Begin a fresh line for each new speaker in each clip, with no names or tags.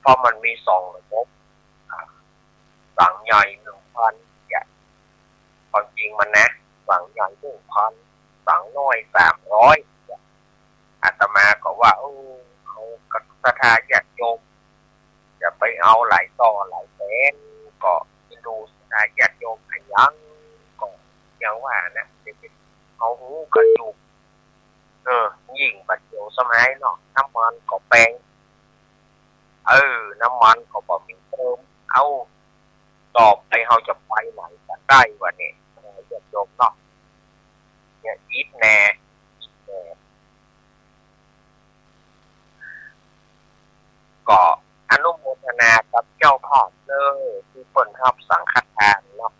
เพราะมันมี2 ระบบสั่งใหญ่1,000อย่างความจริงมันนะสั่งใหญ่1,000สั่งน้อย300อาตมาก็ว่าเขาศรัทธาญาติโยมจะไปเอาหลายต่อหลายแสนก็ดูศรัทธาญาติโยมขยันก็อย่างว่านะเขาหูกันอยู่ยิ่งบัดเดียวสมัยเนาะน้ำมันก็แพงน้ำมันก็บ่มีเติมเอาต่อไปเขาจะไปไหนกันได้วะเนี่ยญาติโยมเนาะเนี่ยอีทแน่ก็อนุโมทนากับเจ้าภาพเลยที่เปิ่นรับสังฆทานเนาะ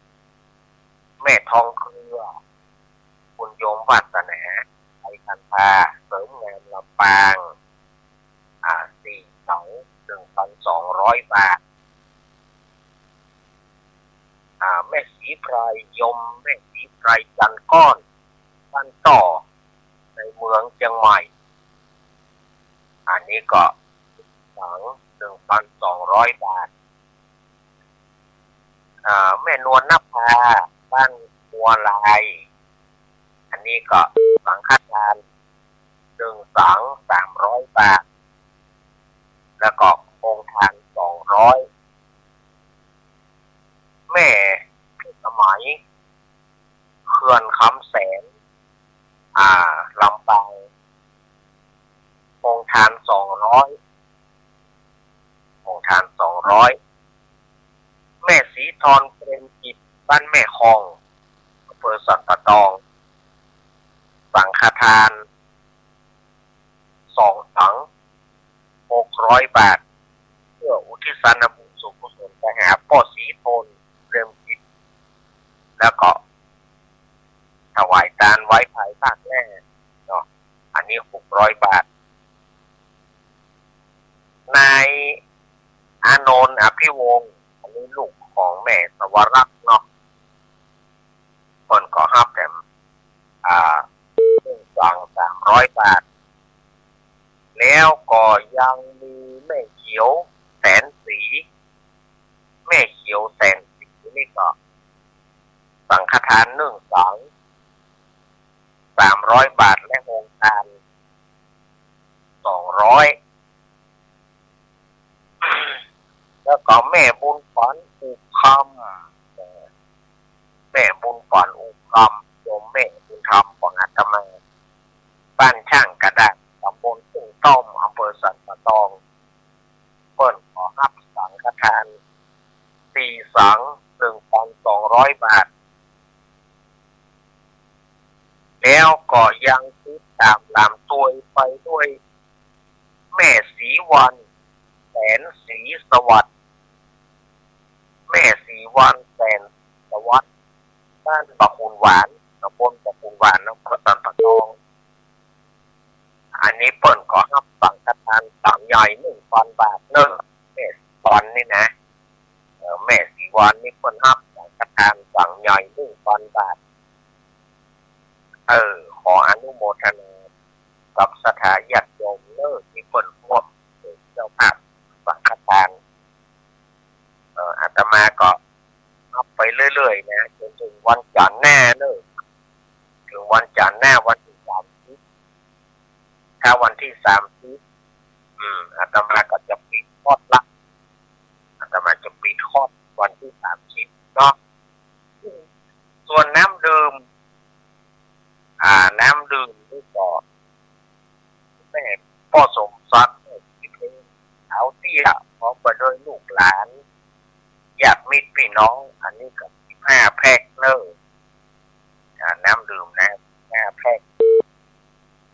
แม่ทองเครือคุณโยมวาสนาไทยคันธาเสริมงานลำปาง1,200 บาทแม่ศรีไพรยมแม่ศรีไพรจันก้อนบ้านต่อในเมืองเชียงใหม่อันนี้ก็1,200 บาทแม่นวลนภาบ้านบัวลายอันนี้ก็สังฆทาน300 บาทแล้วก็โองทาน200แม่สมัยเขื่อนคำแสนลำปางโองทาน200โองทาน200แม่ศรีธรเปรมจิตบ้านแม่คองอำเภอสันปะตองสังฆทาน2 ถัง600 บาทเพื่ออุทิศบุญส่วนกุศลไปหาพ่อศรีธรเปรมจิตแล้วก็ถวายทานไว้ภายภาคแรกเนาะอันนี้600 บาทนายอานนท์อภิวงศ์อันนี้ลูกของแม่สวรักษ์เนาะคนก็ฮับแต่300 บาทแล้วก็ยังมีแม่เขียวแสนสีแม่เขียวแสนสีนี่ก็สังฆทาน1 ถัง300 บาทและโองทาน200แล้วก็แม่บุญฝันอุคำแม่บุญฝันอุคำโยมแม่บุญธรรมของอาตมาบ้านช่างกระดาษตำบลทุ่งต้อมอำเภอสันปะตองเปิ้นขอรับสังฆทาน4 สัง 1,200 บาทแล้วก็ยังติดตามลำตัวไปด้วยแม่ศรีวันแสนศรีสวัสดิ์แม่ศรีวันแสนสวัสดิ์บ้านปะคุณหวานตำบลปะคุณหวานอำเภอสันปะตองอันนี้เปิ้นก็รับสังฆทานสั่งใหญ่ 1,000 บาทเนอะแม่ศรีวันนี่นะแม่ศรีวันนี่เปิ้นรับสังฆทานสั่งใหญ่ 1,000 บาทขออนุโมทนากับศรัทธาญาติโยมเลิกที่เปิ้นร่วมเจ้าภาพสังฆทานอาตมาก็นับไปเรื่อยๆนะจนถึงวันจันทร์หน้าเนอะถึงวันจันทร์หน้าวันที่30ถ้าวันที่30อาตมาก็จะปิดทอดละอาตมาจะปิดทอดวันที่30เนาะส่วนน้ำดื่มนี่ก็แม่พ่อสมศักดิ์ที่เป็นเอาเตี้ยพร้อมไปด้วยลูกหลานญาติมิตรพี่น้องอันนี้ก็15 แพ็คเนอะน้ำดื่มนะ5 แพ็ค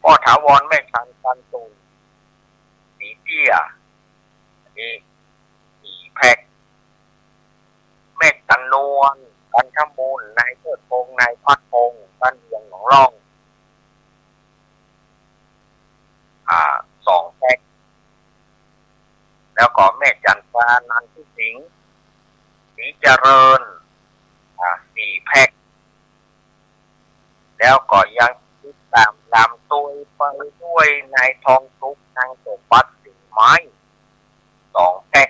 พ่อถาวรแม่ชันกันตูสีเตี้ยอันนี้4 แพ็คแม่จันนวลกันทมูลนายเทิดพงษ์นายพัดพงษ์บ้านเวียงหนองร่อง2 แพ็คแล้วก็แม่จันทรานันทิสิงห์ศรีเจริญ4 แพ็คแล้วก็ยังติดตามลำตัวไปด้วยนายทองสุขนางสมบัติสิงห์ไม้2 แพ็ค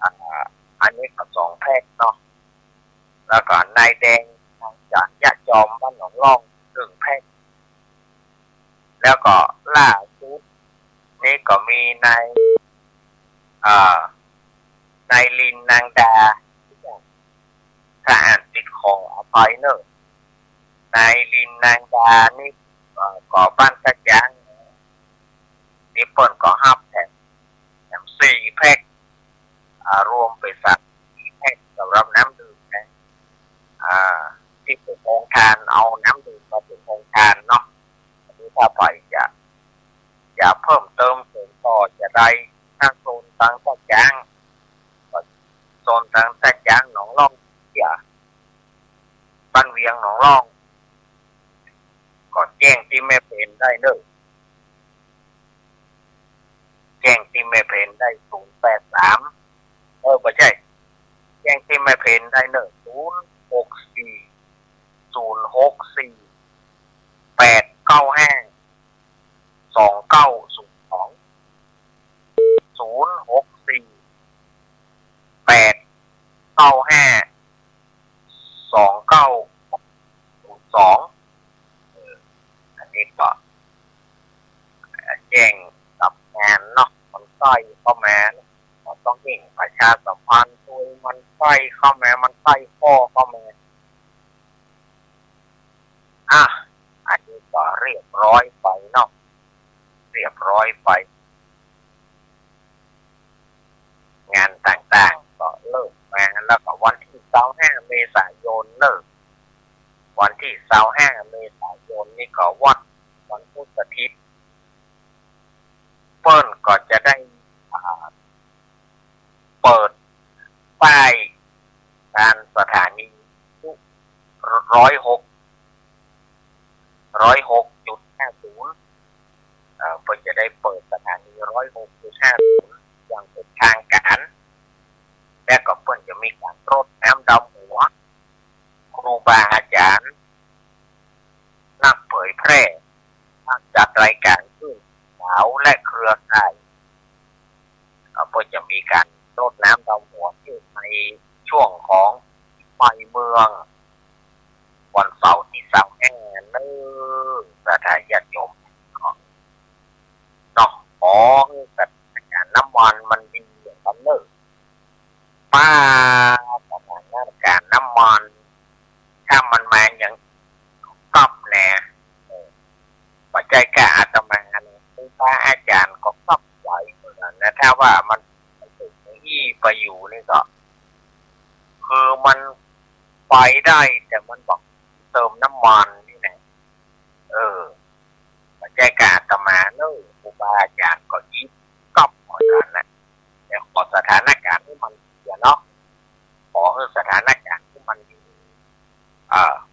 อ่าอันนี้ก็2 แพ็คเนาะแล้วก็นายแดงทางจานยะจอมบ้านหนองล่อง1 แพ็คแล้วก็ล่าสุดนี่ก็มีอ่านายลินนางดาถ้าอ่านติดคออภัยเนอะนายลินนางดานี่ก่อบ้านสักอย่างนี่เปิ่นก็ห้าแถม4 แพ็ครวมไปสัก4 แพ็คสำหรับน้ำดื่มนะที่เป็นโรงทานเอาน้ำดื่มมาเป็นโรงทานเนาะอันนี้ถ้าไปจะเพิ่มเติมเสริมต่อจะได้ทางโซนต่างสักอย่างโซนต่างสักอย่างหนองล่องอย่าบ้านเวียงหนองล่องก็แจ้งที่แม่เพนได้เลยแจ้งที่แม่เพนได้083ไม่ใช่แจ้งที่แม่เพนได้เนอะ064 064 895 2902 064 895 2902อันนี้ก็แจ้งกับงานเนาะมันใส่เข้ามาต้องเก่งประชาสัมพันธ์ตัวมันใส่เข้ามามันใส่ข้อเข้ามาอันนี้ก็เรียบร้อยไปเนาะเรียบร้อยไปงานต่างๆก็เลิกมาแล้วก็วันที่25 เมษายนเลิกวันที่25 เมษายนนี่ก็วันพุธอาทิตย์เปิ้ลก็จะได้เปิดป้ายการสถานี106.50เปิ้ลจะได้เปิดสถานี 106.50 อย่างเป็นทางการและก็เปิ้ลจะมีการรดน้ำดำหัวครูบาอาจารย์นักเผยแพร่จัดรายการขึ้นสาวและเครือข่ายเปิ้ลจะมีการรดน้ำดำหัวที่ในช่วงของไปเมืองวันเสาร์ที่25สถานญาติโยมเนาะสถานการณ์น้ำมันมันดีอย่างนั้นเลยป้าสถานการณ์น้ำมันถ้ามันมาอย่างก๊อบแน่ปัจจัยกะอาตมาคือพระอาจารย์ก็ก๊อบใหญ่เหมือนกันนะถ้าว่ามันถึงที่ไปอยู่นี่ก็คือมันไปได้แต่มันบอกเติมน้ำมันนี่แหละปัจจัยกะอาตมาเนอะครูบาอาจารย์ก็ยิ้มก๊อบเหมือนกันนะแต่ขอสถานการณ์ที่มันเสียเนาะขอสถานการณ์ที่มันดี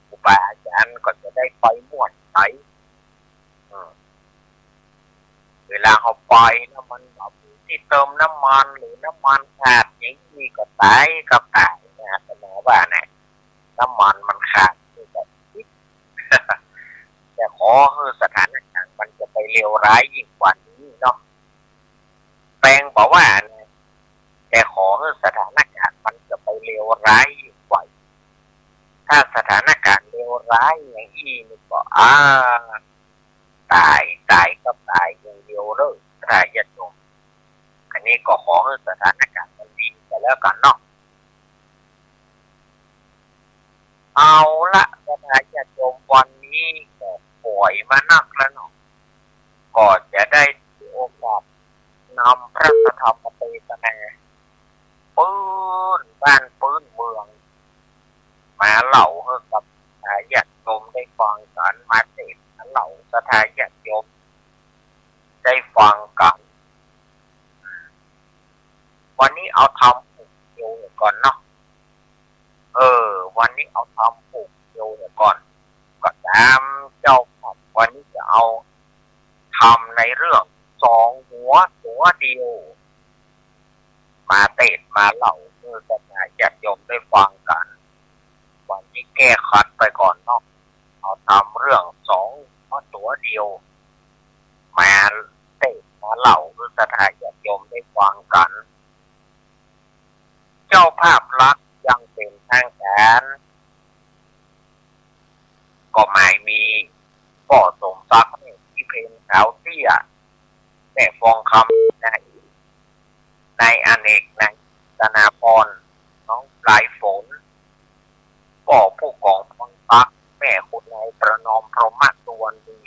ครูบาอาจารย์ก็จะได้ไปม่วนไปเวลาเขาไปนะมันแบบที่เติมน้ำมันหรือน้ำมันขาดอย่างนี้ก็ตายกับตายนะแต่หมอว่านะน้ำมันมันขาดที่แบบแต่ขอสถานการณ์มันจะไปเลวร้ายยิ่งกว่านี้เนาะแปลงบอกว่านะแต่ขอสถานการณ์มันจะไปเลวร้ายยิ่งกว่าถ้าสถานการณ์เลวร้ายอย่างนี้นี่ก็ตายก็ตายอย่างเดียวเลยถ้าญาติโยมอันนี้ก็ขอให้สถานการณ์มันดีแต่แล้วกันเนาะเอาละสถานญาติโยมวันนี้ก็ป่วยมานักแล้วเนาะก็จะได้โอกาสนำพระธรรมเทศนาปื้นบ้านปื้นเมืองมาเล่าให้กับญาติโยมได้ฟังกันมาเทศน์เล่าสถานญาติโยมได้ฟังกันวันนี้เอาทำปลูกโยก่อนเนาะวันนี้เอาทำปลูกโยก่อนก็ตามเจ้าครับวันนี้จะเอาทำในเรื่อง2 หัวตัวเดียวมาเทศน์มาเล่าเพื่อจะให้ญาติโยมได้ฟังกันวันนี้แก้ขัดไปก่อนเนาะเอาทำเรื่อง2 ตัวเดียวมาเทศน์มาเล่าเพื่อจะให้ญาติโยมได้ฟังกัน จ้าภาพลักษณ์ยังเป็นทางการก็หมายมีป่อสมทรัพย์ที่เพนขาวเตี้ยแม่ฟองคำในอเนกในธนาพรน้องปลายฝนป่อผู้กองพังพักแม่คุณนายประนอมพรหมตวนดี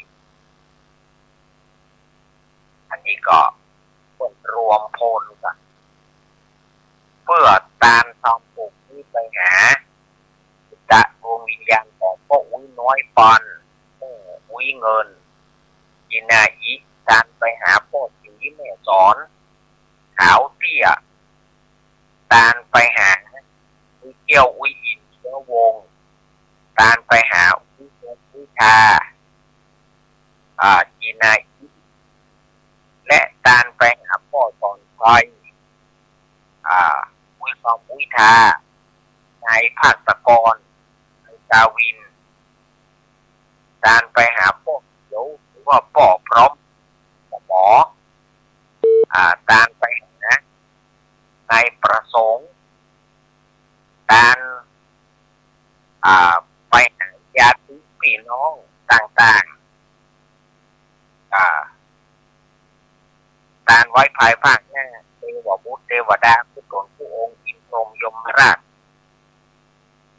อันนี้ก็คนรวมพลกันเพื่อตามตอมปลูกที่ไปหาจะดวงวิญญาณของพ่ออุ้ยน้อยปันอุ้ยเงินยินาอีการไปหาพ่อสีแม่สอนขาวเตี้ยการไปหาอุ้ยเกี้ยวอุ้ยอินเชื้อวงการไปหาอุ้ยอุ้ยชายินาอีและการไปหาพ่อสอนไทยอุ้ยคอมอุ้ยทานายภาสกรดาวินการไปหาพ่อเขียวหรือว่าพ่อพร้อมหมอการไปหานายประสงค์การไปหาญาติพี่น้องต่างๆการไว้ภายภาคหน้าเทวบุตรเทวดาผู้ตนผู้องค์อินทรมยมราช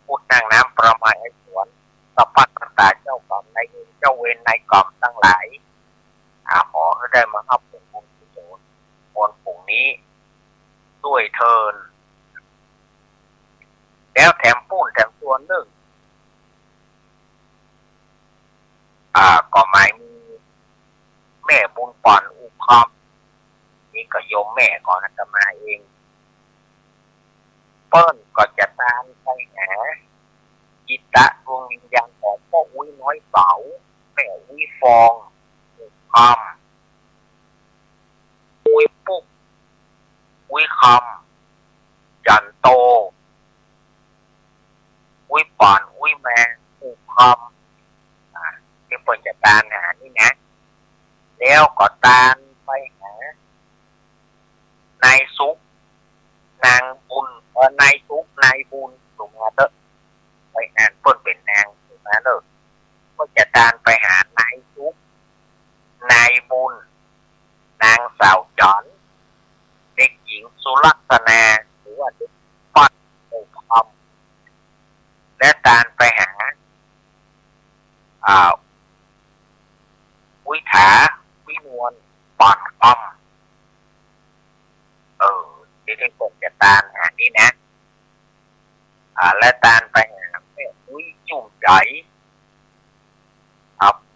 พุทธนางน้ำประมาณไอ้สวนสัพพะตาเจ้ากรรมในเจ้าเวรในกรรมทั้งหลายขอให้ได้มารับผลบุญกุศลผลผงนี้ด้วยเทินแล้วแถมปูนแถมส่วนหนึ่งก็หมายมีแม่บุญป่อนอุคอมนี่ก็โยมแม่ก่อนอาตมาเองเปิ้ลก็จะตามไปหาจิตตะดวงวิญญาณของพ่ออุ้ยน้อยเสาแม่อุ้ยฟองอุคอมอุ้ยปุ๊กอุ้ยคำจันโตอุ้ยป่อนอุ้ยแม่อุคอมที่เปิ้ลจะตามหานี่นะแล้วก็ตามไปหานายซุกนางบุญนายซุกนายบุญถูกไหมเด้อไปอ่านเปิ้ลเป็นนางถูกไหมเด้อก็จะตามไปหานายซุกนายบุญนางสาวจอนเด็กหญิงสุลักษณาหรือว่าเด็กปัดโอคอมและตามไปหาวิถาวินวลปอดคอมที่ผมจะตามหานี่นะและตามไปหาแม่อุ้ยจุ่มใหญ่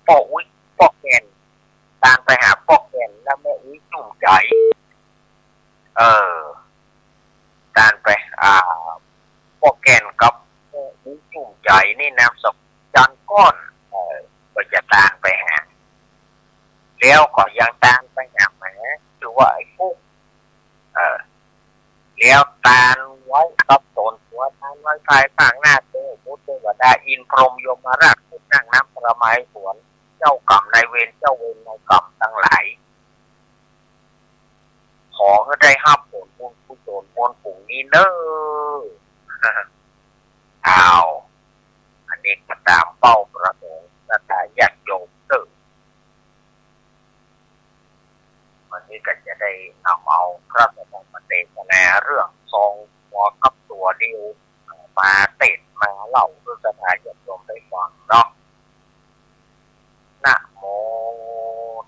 พ่ออุ้ยพ่อแก่นตามไปหาพ่อแก่นแล้วแม่อุ้ยจุ่มใหญ่ตามไปพ่อแก่นกับแม่อุ้ยจุ่มใหญ่นี่นามสกุลจันก้อนก็จะตามไปหาแล้วก็ยังตามไปหาแม่ชื่อว่าไอ้ฟุกแล้วตาไว้กับตนหัวทานไว้ภายภาคหน้าเทวบุตรเทวดาอินพรหมยมราชผู้นั่งน้ำประมาณสวนเจ้ากรรมนายเวรเจ้าเวรนายกรรมทั้งหลายขอให้ได้ห้าผลบุญกุศลบนปุ่งนี้เนอ้าวอันนี้ก็ตามเป้าประสงค์แต่อยากโยมเติมวันนี้ก็จะได้นำเอาพระธรรมเทศนาเรื่องทรงหัวกับตัวเดียวมาเตะมาเล่าเพื่อจะได้ญาติโยมได้ฟังเนาะนะโม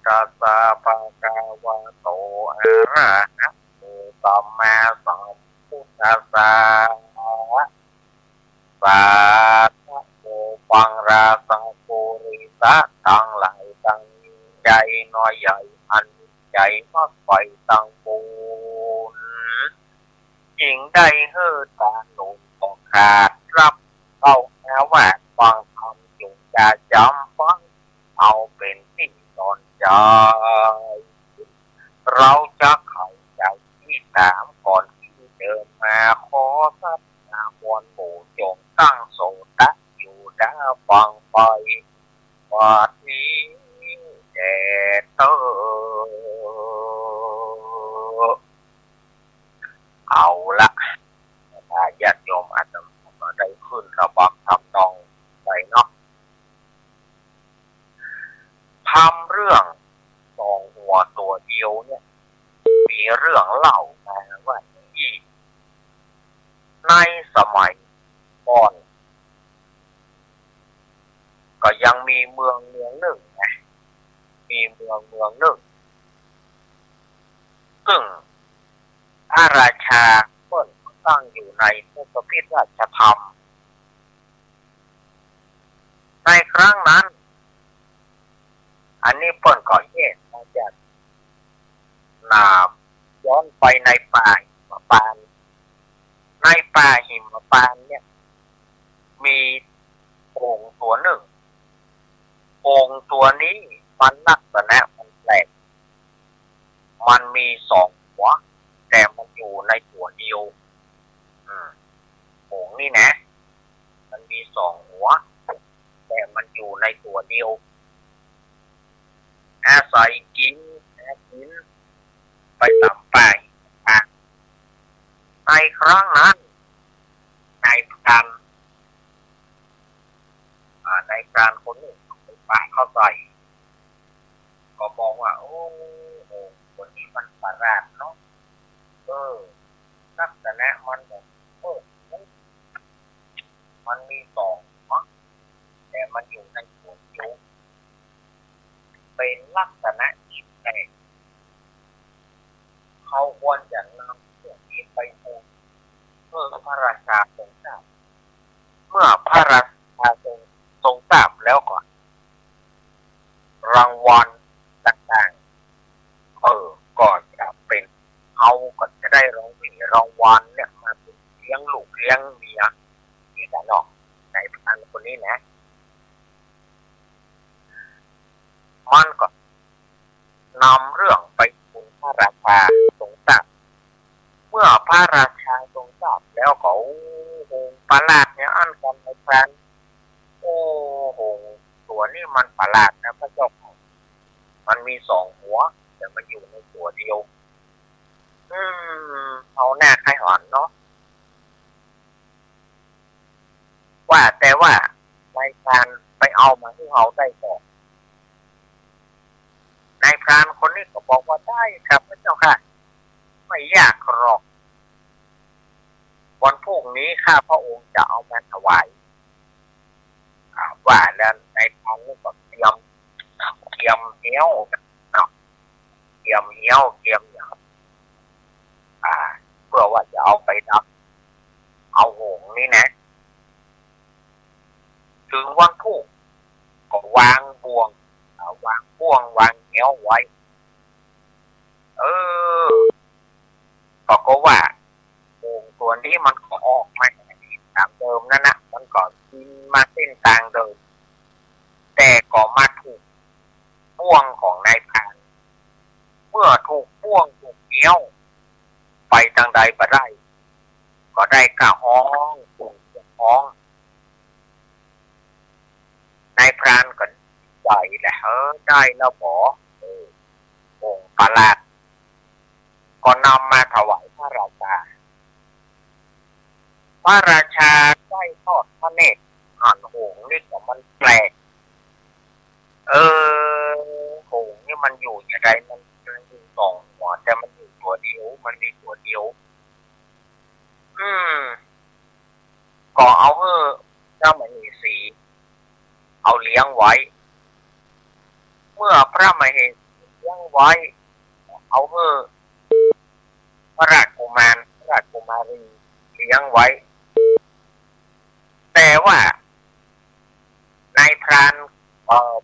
ตัสสะภะคะวะโตอะระหะโตสัมมาสัมพุทธัสสะสาธุฟังราสังปุริสะทั้งหลายตั้งใจน้อยใหญ่อันใจมากไปตั้งปูนยิ่งได้เฮือตาหนุ่มต้องขาดรับเอาแนวแหวกฟังคำจุงจะจำฟังเอาเป็นที่นอนใจเราจะเข้าใจที่ถามก่อนที่เดินมาขอสัตนามวลหมู่จงตั้งโสตะอยู่ด้าฟังไปวันนี้แด่เธอเอาละ สมัยก่อนก็ยังมีเมืองหนึ่งนะมีเมืองหนึ่งซึ่งพระราชาเปิ้นตั้งอยู่ในพระพิราชธรรมในครั้งนั้นอันนี้เปิ้นก็แยกมาจากนาย้อนไปในป่าหิมพานต์ในป่าหิมพานต์เนี่ยมีโอ่งตัวหนึ่งโอ่งตัวนี้มันลักษณะมันแปลกมันมีสองหัวแต่มันอยู่ในตัวเดียวโอ่งนี่นะมันมีสองหัวแต่มันอยู่ในตัวเดียวอาศัยกินไปตามป่าในครั้งนั้นนายพรานคนหนึ่งไปป่าเข้าไปก็มองว่าโอ้โหคนนี้มันประหลาดเนาะลักษณะมันแบบมันมีสองหัวแต่มันอยู่ในตัวเดียวเป็นลักษณะที่แปลกเขาควรจะนำเรื่องนี้ไปพูดเมื่อพระราชาทรงทราบเมื่อพระราชาทรงทราบแล้วก่อนรางวัลต่างๆก็จะเป็นเขาก็จะได้รางวัลเนี่ยมาเลี้ยงลูกเลี้ยงเมียนี่กันเนาะในพรานคนนี้นะมันก็นำเรื่องไปทูลพระราชาทรงทราบเมื่อพระราชาทรงทราบแล้วเขาโหประหลาดเนี่ยอันกันในพรานโอ้โหตัวนี้มันประหลาดนะพระเจ้ามันมีสองหัวแต่มันอยู่ในตัวเดียวเอาหน้าใครหอนเนาะว่าแต่ว่านายพรานไปเอามาที่เขาได้ก่อนนายพรานคนนี้ก็บอกว่าได้ครับพระเจ้าค่ะไม่ยากหรอกวันพรุ่งนี้ข้าพระองค์จะเอามาถวายว่าแล้วนายพรานก็เตรียมเหี้ยวเตรียมอย่างเพื่อว่าจะเอาไปดับเอาโหงนี่นะถึงวันพรุ่งก็วางบ่วงวางเหี้ยวไว้ก็ว่าโหงตัวนี้มันก็ออกมาตามเดิมนั่นนะมันก็กินมาเส้นทางเดิมแต่ก็มาถูกบ่วงของนายพรานเมื่อถูกบ่วงถูกเหี้ยวไปทางใดบ่ได้ก็ได้กะห้องถูกห้องนายพรานก็ใจแหละได้แล้วหมอองค์ประหลาดก็นำมาถวายพระราชาได้ทอดพระเนตรอ่านหงนี่ก็มันแปลกหงนี่มันอยู่อย่างไรมันอยู่สองหัวแต่มันอยู่ตัวเดียวมันมีตัวเดียวก็เอาเจ้ามเหสีเอาเลี้ยงไว้เมื่อพระมเหสีเลี้ยงไว้เอาพระราชกุมารีเลี้ยงไว้แต่ว่านายพราน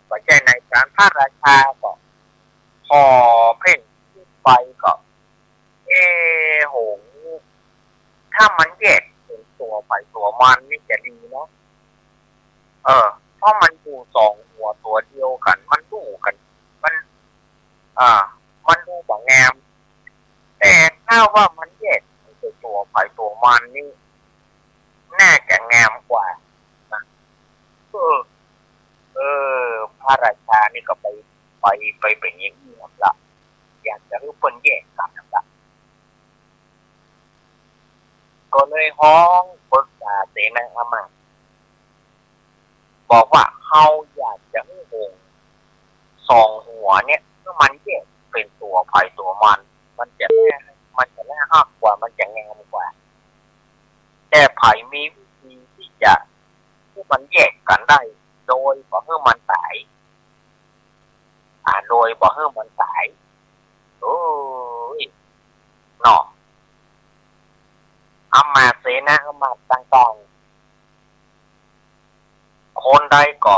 ไม่ใช่นายพรานพระราชาก็พอเพ่งขึ้นไปก็โหงถ้ามันแยกเป็นตัวไปตัวมันนี่จะดีเนาะเพราะมันอยู่สองหัวตัวเดียวกันมันดูกันมันดูแบบงามแต่ถ้าว่ามันแยกเป็นตัวไปตัวมันนี่น่าจะงามกว่านะพระราชานี่ก็ไปเป็นอย่างนี้ละอยากจะรู้คนแยกกันละก็เลยห้องปรึกษาเสนาอามาตย์บอกว่าเขาอยากจะให้วงสองหัวเนี่ยเมื่อมันแยกเป็นตัวไผ่ตัวมันจะน่าฮักกว่ามันจะงามกว่าแต่ไผ่ม มันแยกกันได้โดยบ่ให้มันตายโดยบ่ให้มันตายโอ้ยเนาะอำมาตย์เสนาอำมาตย์ต่างๆคนใดก็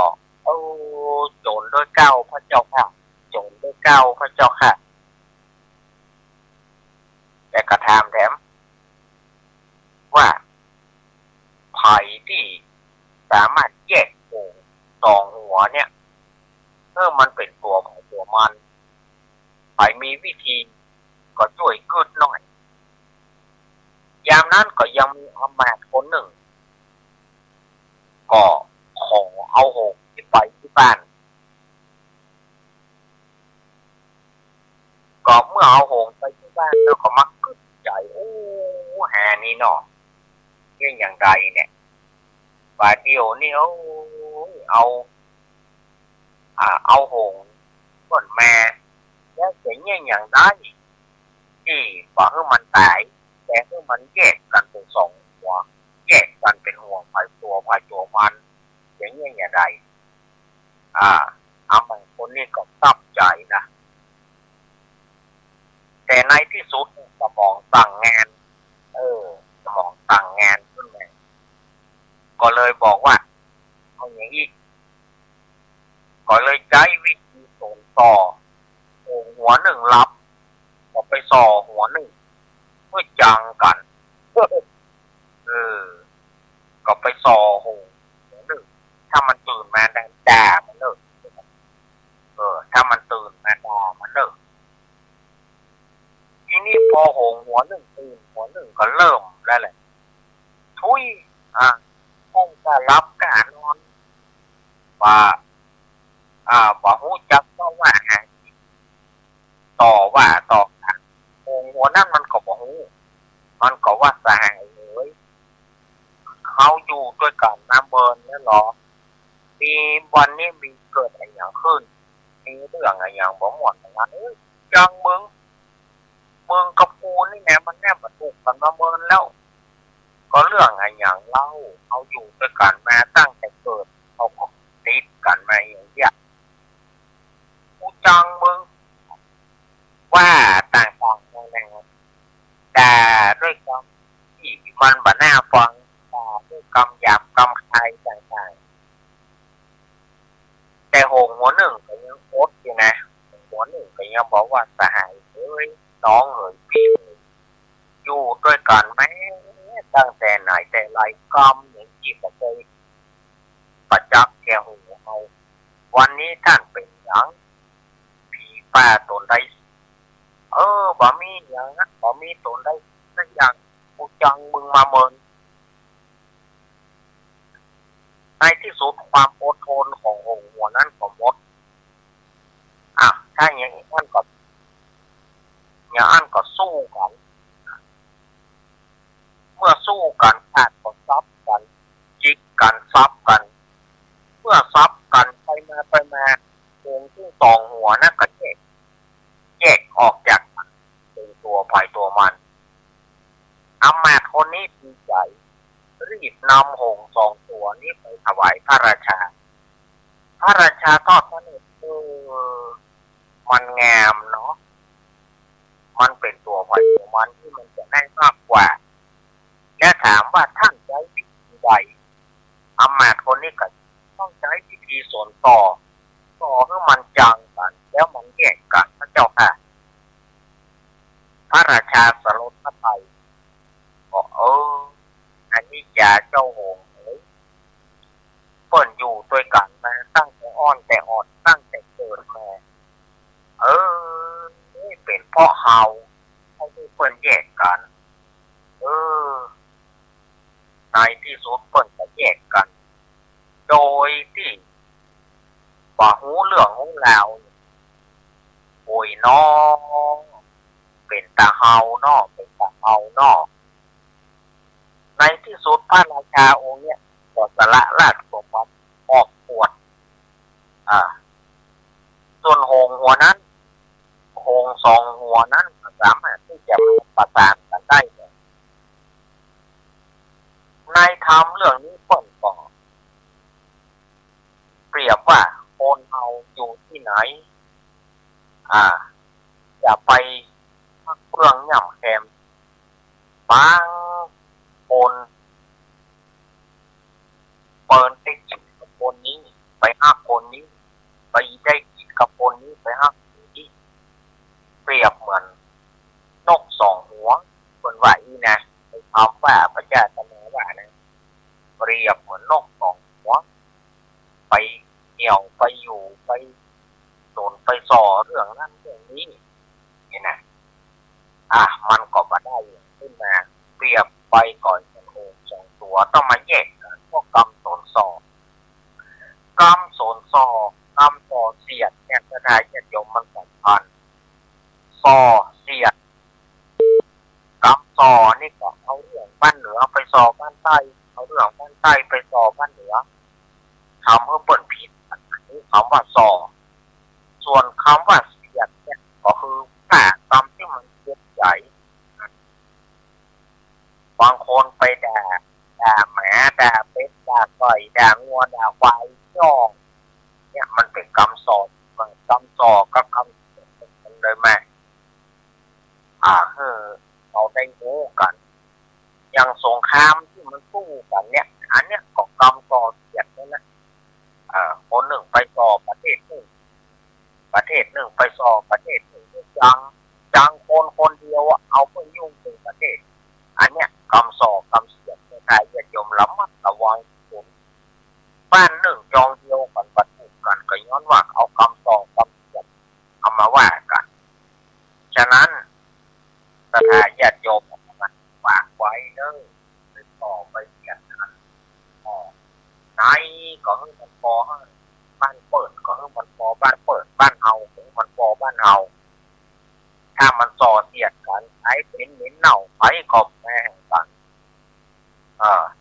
โจรด้วยเก้าพระเจ้าค่ะโจรด้วยเก้าพระเจ้าค่ะแต่กระทำแถมว่าไผ่ที่สามารถแยกโงสองหัวเนี่ยมันเป็นตัวของตัวมันไผ่มีวิธีก็ช่วยกึดหน่อยยามนั้นก็ยังมีอำมาตย์คนหนึ่งก็ขอเอาหงไปที่บ้านก็เมื่อเอาหงไปที่บ้านแล้วก็มักกึดใจหานี่เนาะนี่อย่างไรเนี่ยว่าเดียวนี่เอาหงก่อนมาแล้วเสียเนี่ยอย่างไรที่บอกให้มันตายแต่ให้มันแยกกันเป็นสองหัวแยกกันเป็นหัวภายตัวมันอย่างนี้อย่างไรเอาบางคนนี่ก็ตับใจนะแต่ในที่สุดสมองสั่งงานสมองสั่งงานขึ้นมาก็เลยบอกว่าเอาอย่างนี้ก็เลยใช้วิธีส่งต่อหัวหนึ่งรับก็ไปส่อหัวหนึ่งเพื่อจังกันก็ไปส่อหัวหนึ่งถ้ามันตื่นมาด่ามันเลยถ้ามันตื่นมาด่ามันเลยทีนี้พอหัวหนึ่งตื่นหัวหนึ่งก็เริ่มแล้วแหละทุยคงจะรับการนอนว่าหูจักก็ว่าต่อกันหัวนั่นมันก็บอกหูมันก็ว่าสหายเลยเขาอยู่ด้วยกันน้ำเบิร์นนี่หรอมีวันนี้มีเกิดอะไรอย่างขึ้นมีเรื่องอะไรอย่างบ่หมดอย่างนั้นจังเมืองกับปูนี่แหละมันแน่มาถูกกันน้ำเบิร์นแล้วก็เรื่องอะไรอย่างเล่าเขาอยู่ด้วยกันมาตั้งแต่เกิดเขาก็ติดกันมาอย่างเงี้ยกูจังมึงว่าต่างๆนั่นแต่ด้วยคำที่มันบ่น่าฟังด้วยคำหยาบคำคายต่างๆแต่หัวหนึ่งก็ยังโคตรอยู่นะหัวหนึ่งก็ยังบอกว่าสหายเฮ้ยน้องเอ๋ยพี่อยู่ด้วยกันไหมตั้งแต่ไหนแต่ไรกรรมอย่างที่ผมเคยประจักษ์แก่หูเอาวันนี้ท่านเป็นอย่างผีป้าตนใดบ่มีอย่างนั้นบ่มีตนใดสักอย่างกูจังมึงมาเมินในที่สุดความอดทนของหัวนั้นก็หมดถ้าอย่างนั้นก็สู้กันเมื่อสู้กันขาดก็ซับกันจิกกันซับกันเมื่อซับกันไปมาที่สองหัวนั่นก็แยกออกจากเป็นตัวภายตัวมันอำมาตย์คนนี้ดีใจรีบนำหงสองตัวนี้ไปถวายพระราชาทอดพระเนตรมันงามเนาะมันเป็นตัวภายตัวมันที่มันจะได้มากกว่าและถามว่าท่านใช้วิธีใดอำมาตย์คนนี้ก็ต้องใช้วิธีสนต่อให้มันจังกันแล้วมันแยกกันพระเจ้าค่ะพระราชาสลดพระทัยบอกอันนี้อย่าเจ้าหงเปิ่นอยู่ด้วยกันมาตั้งแต่อ่อนตั้งแต่เกิดมานี่เป็นเพราะเฮาเขาที่เปิ่นแยกกันในที่สุดเปิ่นจะแยกกันโดยที่บ่หูเรื่องของเราโอ้ยน้องเป็นตาเฮาเนาะในที่สุดพระราชาองค์เนี่ยก็สละราชสมบัติออกปวดส่วนหัวนั้นสองหัวนั้นสามารถที่จะประสานกันได้ในธรรมเรื่องนี้เปิ่นก็ ไหนอย่าไปเปลืองย่ำแคมบางคนเปิดได้กินกับคนนี้ไปหักคนนี้ไปได้กินกับคนนี้ไปหักคนนี้เปรียบเหมือนนกสองหัวคนว่าอีนะไปทำว่าพระเจ้าตรัสว่านะเปรียบเหมือนนกสองหัวไปเหี่ยวไปอยู่ไปโดนไปส่อเรื่องนั้นเรื่องนี้นี่นะมันก็มาได้ขึ้นมาเปรียบไปก่อนโคสองตัวต้องมาแยกกันพวกกรรมโซนซอกรรมโซนซอกรรมซอเสียดเนี่ยกระทายญาติโยมมันสำคัญซอเสียดกรรมซอนี่ก็เอาเรื่องบ้านเหนือไปซอบ้านใต้เอาเรื่องบ้านใต้ไปซอบ้านเหนือทำให้เปิดผิดอันนี้คำว่าซอส่วนคำว่าเสียดเนี่ยก็คือแก่กรรมที่มันเสียดใหญ่บางคนไปด่าหมาด่าเป็ดด่าไก่ด่างัวด่าควายย่องเนี่ยมันเป็นกรรมสอบกรรมสอบกับกรรมมันเลยแม่เราได้รู้กันอย่างสงครามที่มันสู้กันเนี่ยอันเนี้ยก็กรรมสอบเสียดนี่นะคนหนึ่งไปสอบประเทศหนึ่งไปสอบประเทศหนึ่งจังคนเดียวเอาไปยุ่งถึงประเทศอันเนี้ยกรรมสอบกรรมเสียดในไทยญาติโยมระมัดระวังคนบ้านหนึ่งจองเดียวกันประทุกันก็ย้อนว่าเอากรรมสอบกรรมเสียดเอามาว่ากันฉะนั้นถ้าญาติโยมมันฝากไว้เด้อไปต่อไปเสียดกันไหนก็ให้มันพอบ้านเปิดก็ให้มันพอบ้านเปิดบ้านเฮาของมันพอบ้านเฮาถ้ามันส่อเสียดกันไอ้เป็นเหม็นเน่าไอ้กบแม่กัน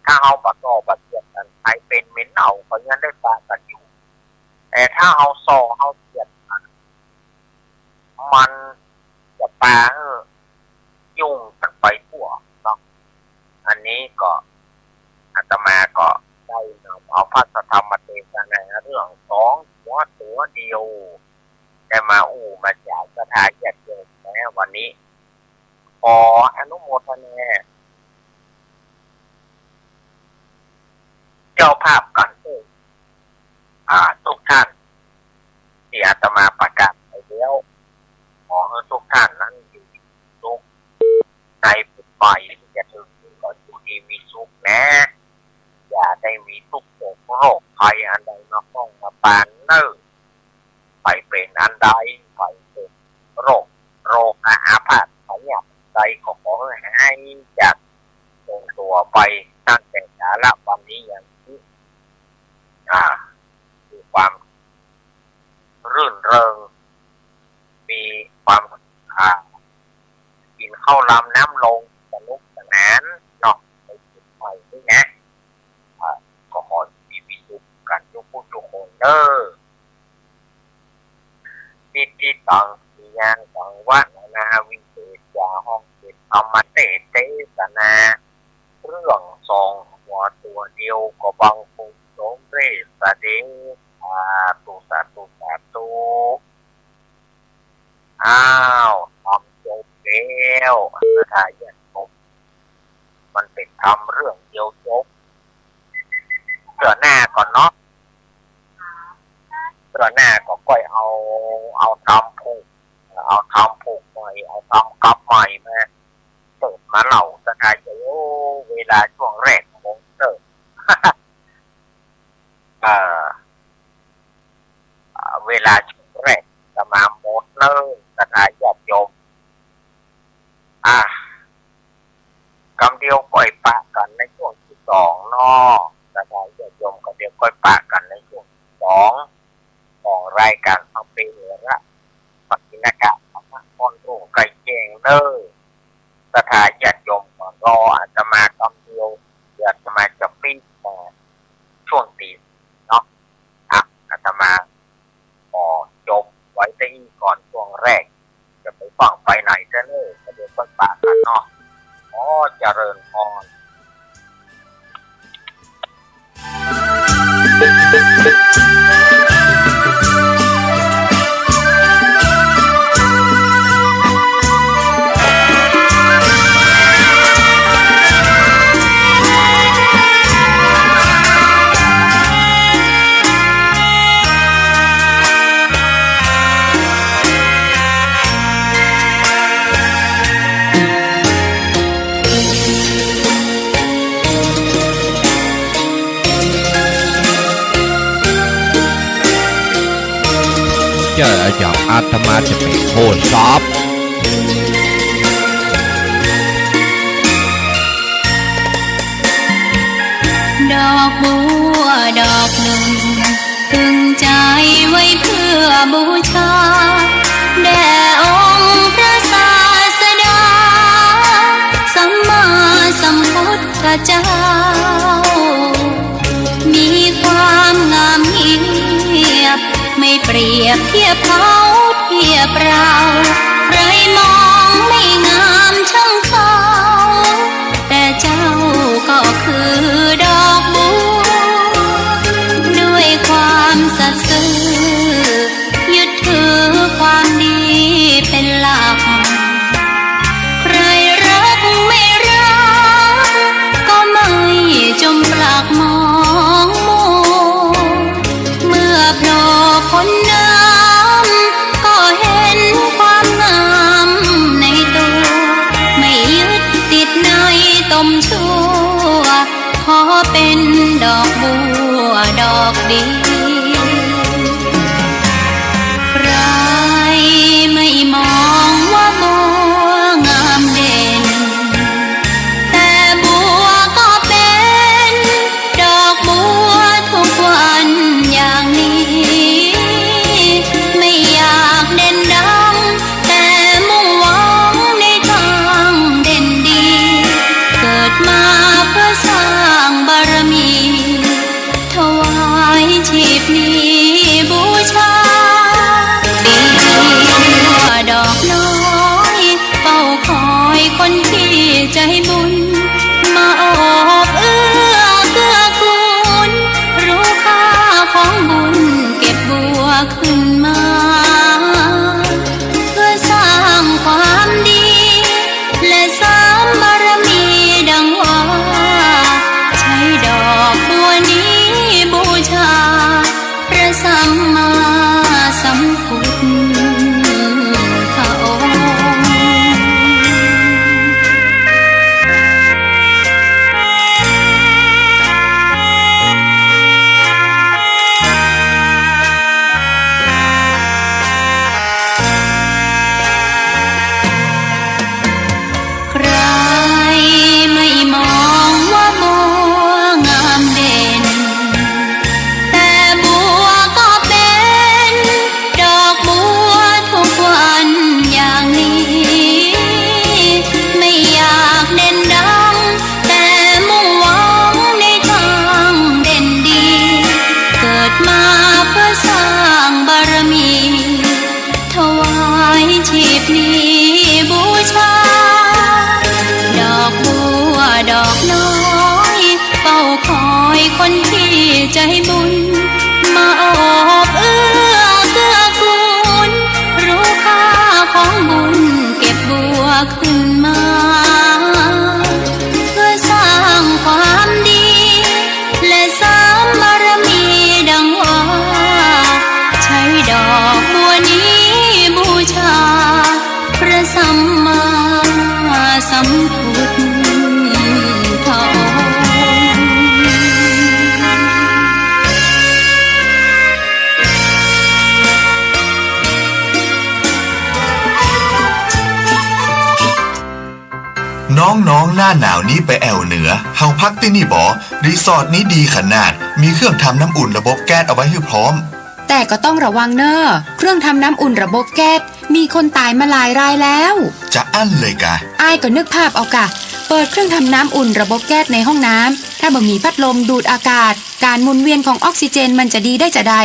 ถ้าเอาปะต่อปะเสียดกันไอ้เป็นเหม็นเน่าเขายังได้ปะกันอยู่แต่ถ้าเอาส่อเอาเสียดกันมันจะปายุ่งกันไปทั่วเนาะอันนี้ก็อาตมาก็ได้นำเอาพระธรรมเทศนาเรื่องสองหัวตัวเดียวได้มามาจากสถานญาติโยมนะวันนี้ขออนุโมทนาเจ้าภาพกันทุกท่านที่อาตมาประกาศไปแล้วขอให้ทุกท่านนั้นอยู่สุขในพุทธไปที่จะถึงก็อยู่ดีมีสุขนะอย่าได้มีทุกข์โรคภัยอันใดมาป้องมาปานเนิ่ไปเป็นอันใดไปเป็นโรคอาพาธพยาธิใดก็ขอให้จากตัวไปตั้งแต่สาระวันนี้อย่างนี้มีความรื่นเริงมีความกินข้าวลำน้ำลงสนุกสนานเนาะไปกินไปนี่นะก็ขอมีสุขกันทุกผู้ทุกคนเด้อที่ต่างยังต่างวัดนาวิเศษยาห้องเกิดธรรมเทศนาเรื่องสองหัวตัวเดียวก็บังคุงสมเรศเดตุสาธุทำจบแล้วถ้าอย่างผมมันเป็นทำเรื่องเดียวจบเสือหน้าก่อนเนาะเสือหน้าก็ค่อยเอาทำผูกใหม่เอาทำกับใหม่มาเติมมาเหล่าสกายจะเวลาช่วงแรกของเติมเวลาช่วงแรกจะมาหมดเลยสกายญาติโยมคำเดียวค่อยปะกันในช่วงที่สองเนาะสกายญาติโยมก็เดียวค่อยปะกันในช่วงที่สองของรายการทำเป็นละปัจจินกะธรรมะคนรุ่งไก่แจงเลยสถานญาติโยมก็รออาจจะมาคำเดียวอยากจะมาจะปิ้งช่วงตีเนาะอาจจะมาจบไว้ได้ก่อนช่วงแรกจะไปฟังไปไหนจะเนิ่จะเดี๋ยวก็ปะกันเนาะเจริญพร
เจออย่างอาตมาจะไปโทษสอบ
ดอกบัวดอกหนึ่งตึงใจไว้เพื่อบูชาแด่องค์พระศาสดาสัมมาสัมพุทธเจ้ามีความงามเงียบไม่เปรียบเทียบเขาเทียบเราใครมองไม่งามช่างเขาแต่เจ้าก็คือดอกบัวด้วยความสัตย์ซื่อยึดถือความดีเป็นหลักใครรักไม่รักก็ไม่จมปลักมองมัวเมื่อโผล่พ้นน้ำก็เห็นความงามในตัวไม่ยึดติดในตมชั่วขอเป็นดอกบัวดอกดีใครไม่มองว่าบัวงามเด่นแต่บัวก็เป็นดอกบัวทุกวันอย่างนี้ไม่อยากเด่นดังแต่มุ่งหวังในทางเด่นดีเกิดมาเพื่อสร้างบารมีถวายชีพนี้บูชาปีบัวดอกน้อยเฝ้าคอยคนที่ใจบุญมาโอบเอื้อเกื้อกูลรู้ค่าของบุญเก็บบัวขึ้นมาเพื่อสร้างความดีและสร้างบารมีดังว่าใช้ดอกบัวนี้บูชาพระสัมมาสัมพุทธองค์ใครไม่มองว่าบัวงามเด่นแต่บัวก็เป็นดอกบัวทุกวันอย่างนี้ไม่อยากเด่นดังแต่มุ่งหวังในทางเด่นดีเกิดมาเพื่อสร้างบารมีถวายชีพนี้บูชาดอกบัวดอกน้อยเฝ้าคอยคนที่ใจบุญมาโอบเอื้อเกื้อกูลรู้ค่าของบุญเก็บบัวขึ้นมาเพื่อสร้างความดีและสร้างบารมีดังว่าใช้ดอกบัวนี้บูชาพระสัมมาสัมพุทธองค์
น้องๆหน้าหนาวนี้ไปแอวเหนือเฮาพักที่นี่บ่รีสอร์ทนี้ดีขนาดมีเครื่องทำน้ำอุ่นระบบแก๊สเอาไว้ให้พร้อม
แต่ก็ต้องระวังเนอะเครื่องทำน้ำอุ่นระบบแก๊สมีคนตายมาหลายรายแล้ว
จะอั้นเลยกะ
อ้ายก็นึกภาพเอากะเปิดเครื่องทำน้ำอุ่นระบบแก๊สในห้องน้ำถ้าบ่มีพัดลมดูดอากาศการหมุนเวียนของออกซิเจนมันจะดีได้จะใด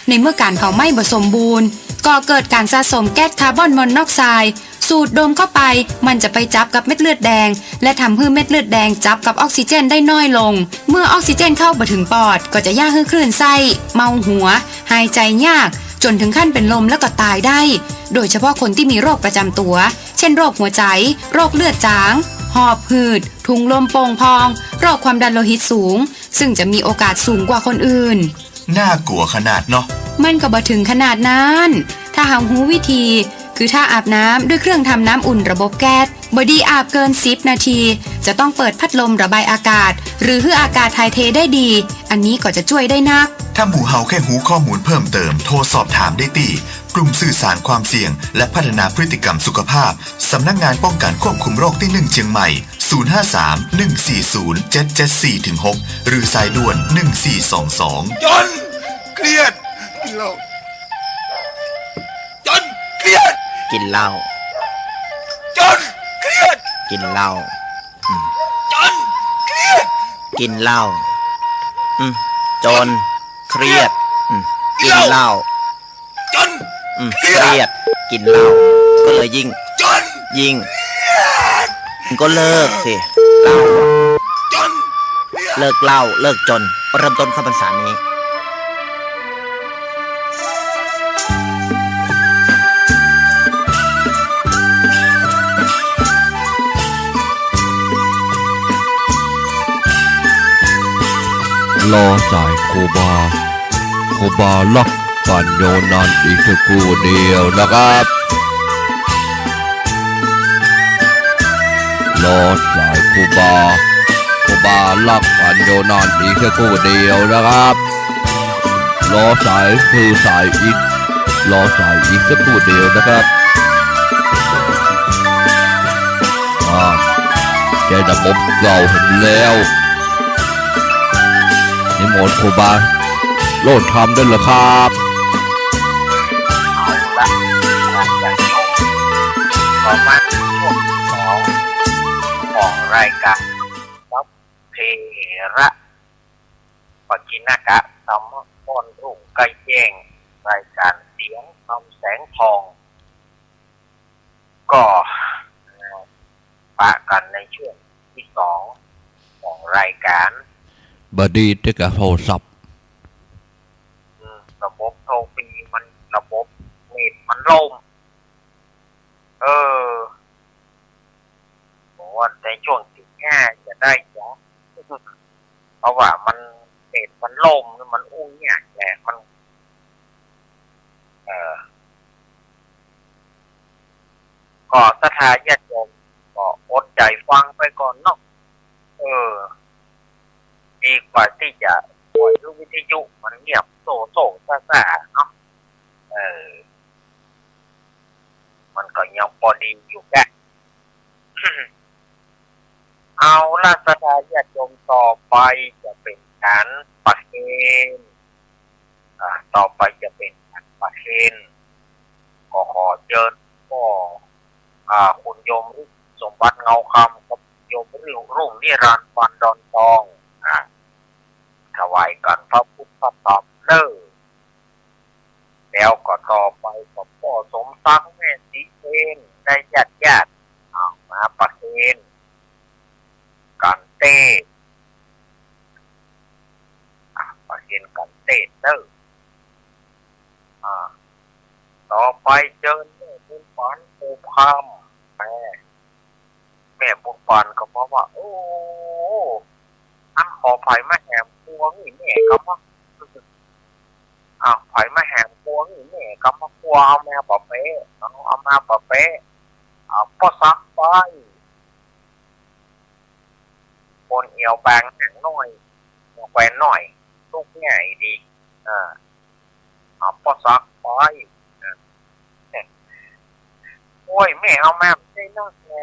ในเมื่อการเผาไหม้บ่สมบูรณ์ก็เกิดการสะสมแก๊สคาร์บอนมอนอกไซด์สูดดมเข้าไปมันจะไปจับกับเม็ดเลือดแดงและทำให้เม็ดเลือดแดงจับกับออกซิเจนได้น้อยลงเมื่อออกซิเจนเข้าบ่ถึงปอดก็จะยากให้คลื่นไส้เมาหัวหายใจยากจนถึงขั้นเป็นลมแล้วก็ตายได้โดยเฉพาะคนที่มีโรคประจำตัวเช่นโรคหัวใจโรคเลือดจางหอบหืดถุงลมโป่งพองโรคความดันโลหิตสูงซึ่งจะมีโอกาสสูงกว่าคนอื่น
น่ากลัวขนาดเนาะ
มันก็บ่ถึงขนาดนั้นถ้าหารู้วิธีคือถ้าอาบน้ำด้วยเครื่องทำน้ำอุ่นระบบแก๊สบอดี้อาบเกิน10นาทีจะต้องเปิดพัดลมระบายอากาศหรือให้อากาศถ่ายเทได้ดีอันนี้ก็จะช่วยได้นัก
ถ้าหมู่เฮาแค่หูข้อมูลเพิ่มเติมโทรสอบถามได้ที่ กลุ่มสื่อสารความเสี่ยงและพัฒนาพฤติกรรมสุขภาพสำนักงานป้องกันควบคุมโรคที่1เชียงใหม่053-140-774-6หรือสายด่วน1422
จนเครียดกินเหล้าจนเครียด
กินเหล้า
จนเครียด
กินเหล้า
จนเครียด
กินเหล้าจนเครียดกินเหล้า
จน
เครียดกินเหล้าก็เลยยิ่ง
จน
ก็เลิกสิเหล้า
จนเครียด
เลิกเหล้าเลิกจนเริ่มต้นเข้าพรรษานี้รอสายครูบาล็อกกันโยนนอนอีกสักครู่เดียวนะครับรอสายครูบาล็อกกันโยนนอนอีกสักครู่เดียวนะครับรอสายคือสายอีกรอสายอีกสักครู่เดียวนะครับแกจะพบเราเห็นแล้วนิมนต์ครูบาโลดทำได้เหรอครับ
เอาละหลังจากจบก็มาถึงช่วงที่2ของรายการสัพเพระปัจจินกะธรรมพรรุ่งใกล้แจ้งรายการเสียงคำแสงทองก็ปะกันในช่วงที่2ของรายการ
บดีได้กับโทรศัพท์
ระบบโทรฟรีมันระบบเน็ตมันล่มบอกว่าในช่วงที่5จะได้จ้ะเพราะว่ามันเน็ตมันล่มมันอุ้งเนี่ยแหละมันก็ศรัทธาญาติโยมก็อดใจฟังไปก่อนเนาะดีกว่าที่จะปล่อยลูกวิทยุมันเงียบโซ่ซ่าเนาะมันก็ยังพอดีอยู่แก เอาล่ะศรัทธาญาติโยมต่อไปจะเป็นการประเคนต่อไปจะเป็นการประเคนก็ขอเชิญก็คุณโยมสมบัติเงาคำกับโยมรุ่งนิรันดร์ปันดอนทองถวายกันพระพุทธธรรมแล้วก็ต่อไปกับพ่อสมศักดิ์แม่ศรีเพนได้ญาติมาประเคนกันเต้ประเคนกันเต้ต่อไปเจอแม่บุญปันปูคำแม่บุญปันก็บอกว่าโอ้อันขอไผ่มาแหมพวงนี่แม่ก็มาไผ่มาแหมพวงนี่แม่ก็มาควเอาแม่ปะเป๊ะเอามาปะเป๊ะพ่อซักไปคนเอียวบางหนังหน่อยแขวนหน่อยลูกง่ายดีพ่อซักไปโอ้ยแม่เอามาไม่ได้นักไง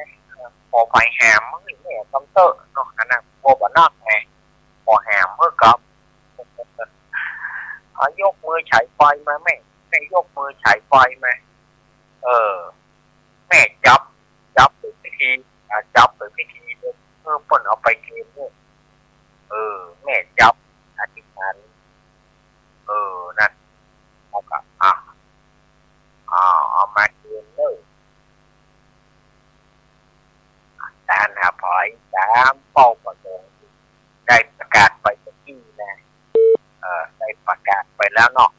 พอไผ่แหมมึงนี่แม่กำเตอร์เนาะอันนั้นพอบนักไงพอแหมเมื่อกับยกมือฉายไฟมาแม่ยกมือฉายไฟมาแม่จับไปพิธีจับไปพิธีเปิ่นเอาไปเกมเนี่ยแม่จับอธิษฐานนั่นเอากะเอามาเกมเลยการหาพอยตามเป้าประสงค์ได้ประกาศไปเมื่อกี้นะได้ประกาศไปแล้วเนาะ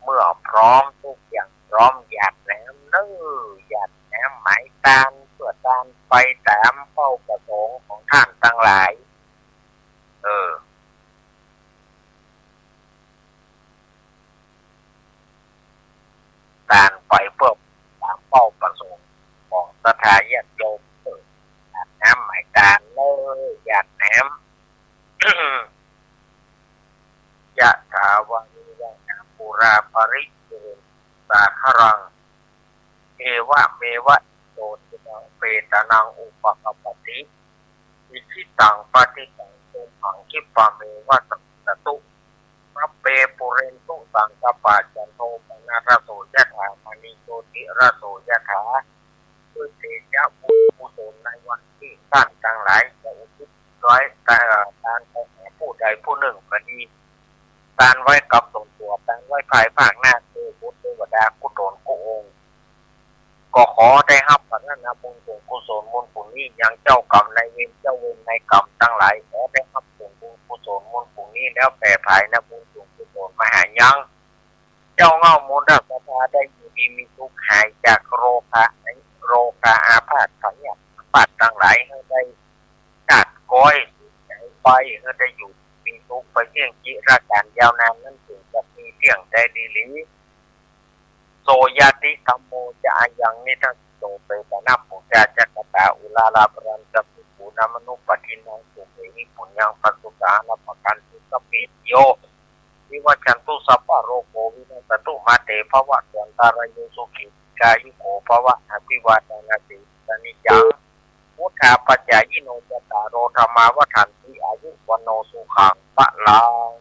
เมื่อพร้อมทุกอย่างพร้อมหยาดแหนมหยาดแหนมหมายตามเพื่อตามไปตามเป้าประสงค์ของท่านทั้งหลายการไปเพื่อตามเป้าประสงค์ของศรัทธาญาติโยมหยาดแหนมหมายตามหยาดแหนม ริสาครังเอวะเมวะโตตินังเปตานังอุปกปติอิชิตังปฏิตังตุมังคิปะเมวะสัตตุมัปเปปุเรนตุสังกปาจันโทปนะระโสยะถามณีโตติระโสยะถาด้วยเตชะบุญกุศลในวันที่ท่านทั้งหลายจะอุทิศร้อยแต่การของผู้ใดผู้หนึ่งก็ดีการไว้กับตนตัวการไว้ภายภาคหน้าคือบุตรเทวดากุศลกุองค์ก็ขอได้รับพัฒนาบุญกุศลบุญผลนี้ยังเจ้ากรรมในเวรเจ้าเวรในกรรมทั้งหลายขอได้รับบุญกุศลบุญผลนี้แล้วแผ่ภายในบุญกุศลมหายังเจ้าเงามุนรัตนาได้อยู่ดีมีทุกข์หายจากโรคาอาพาธทั้งเนี่ยปัดทั้งหลายให้ได้กัดก้อยใจไปให้ได้อยู่มีทุกข์ไปเที่ยงจิราการยาวนานนั้นถึงจะมีเที่ยงใจดีหรือโสยติธรรมโมจะยังนิทัสโสเปตนาปุจจาจักตาอุลาลาปรันจะปุปุนามนุปทินังสุเมหิปุญญังปัสสุกานาปกันตุสปิโยวิวัชันตุสัพพะโรโควินัสตุมาเตภวะสันตารโยสุขิกายุโกภวะอภิวาทนาติสนิจังมุทาปัจจายิโนจตารโรธรรมาวทันติอายุวโนสุขังปะลัง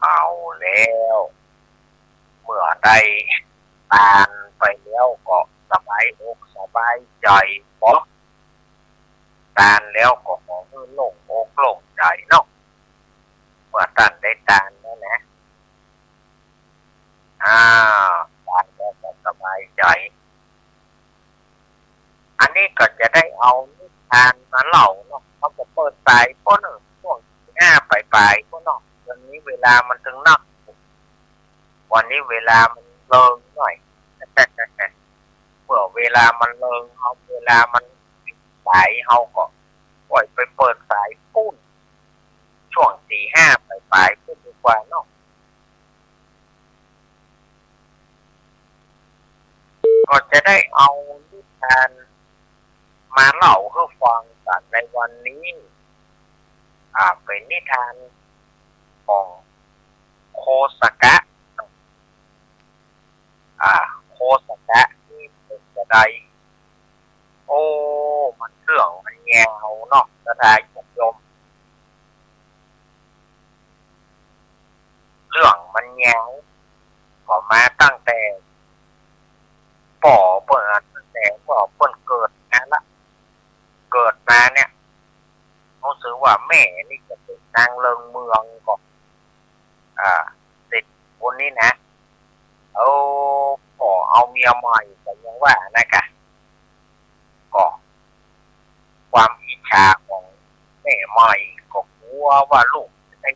เอาแล้วเมื่อได้ทานไปแล้วก็สบายอกสบายใจเพราะทานแล้วก็ขอให้โล่งอกโล่งใจเนาะเมื่อท่านได้ทานแล้วนะทานแล้วก็สบายใจอันนี้ก็จะได้เอานิทานมาเล่าเนาะเขาจะเปิดสายก็หนึ่งช่วง5 ปลายก็เนาะวันนี้เวลามันถึงนักวันนี้เวลามันเลิงหน่อยเมื่อเวลามันเลิงเขาเวลามันสายเขาก็ปล่อยไปเปิดสายปุ้นช่วง4-5 ปลายขึ้นดีกว่าเนาะก็จะได้เอานิทานมาเล่าให้ฟังกันในวันนี้เป็นนิทานของโคสกะโคสกะนี่เป็นจะได้โอ้มันเรื่องมันแยวเนาะจะได้ยมเรื่องมันแยวก็มาตั้งแต่ป่อเปิดตั้งแต่ป่อเปิดเกิดนะละเกิดมาเนี่ยเขาถือว่าแม่นี่จะเป็นนางเลิงเมืองก่อนติดคนนี้นะเอาเมียใหม่แต่ยังว่านะกะก็ความอิจฉาของแม่ใหม่ก็กลัวว่าลูกจะได้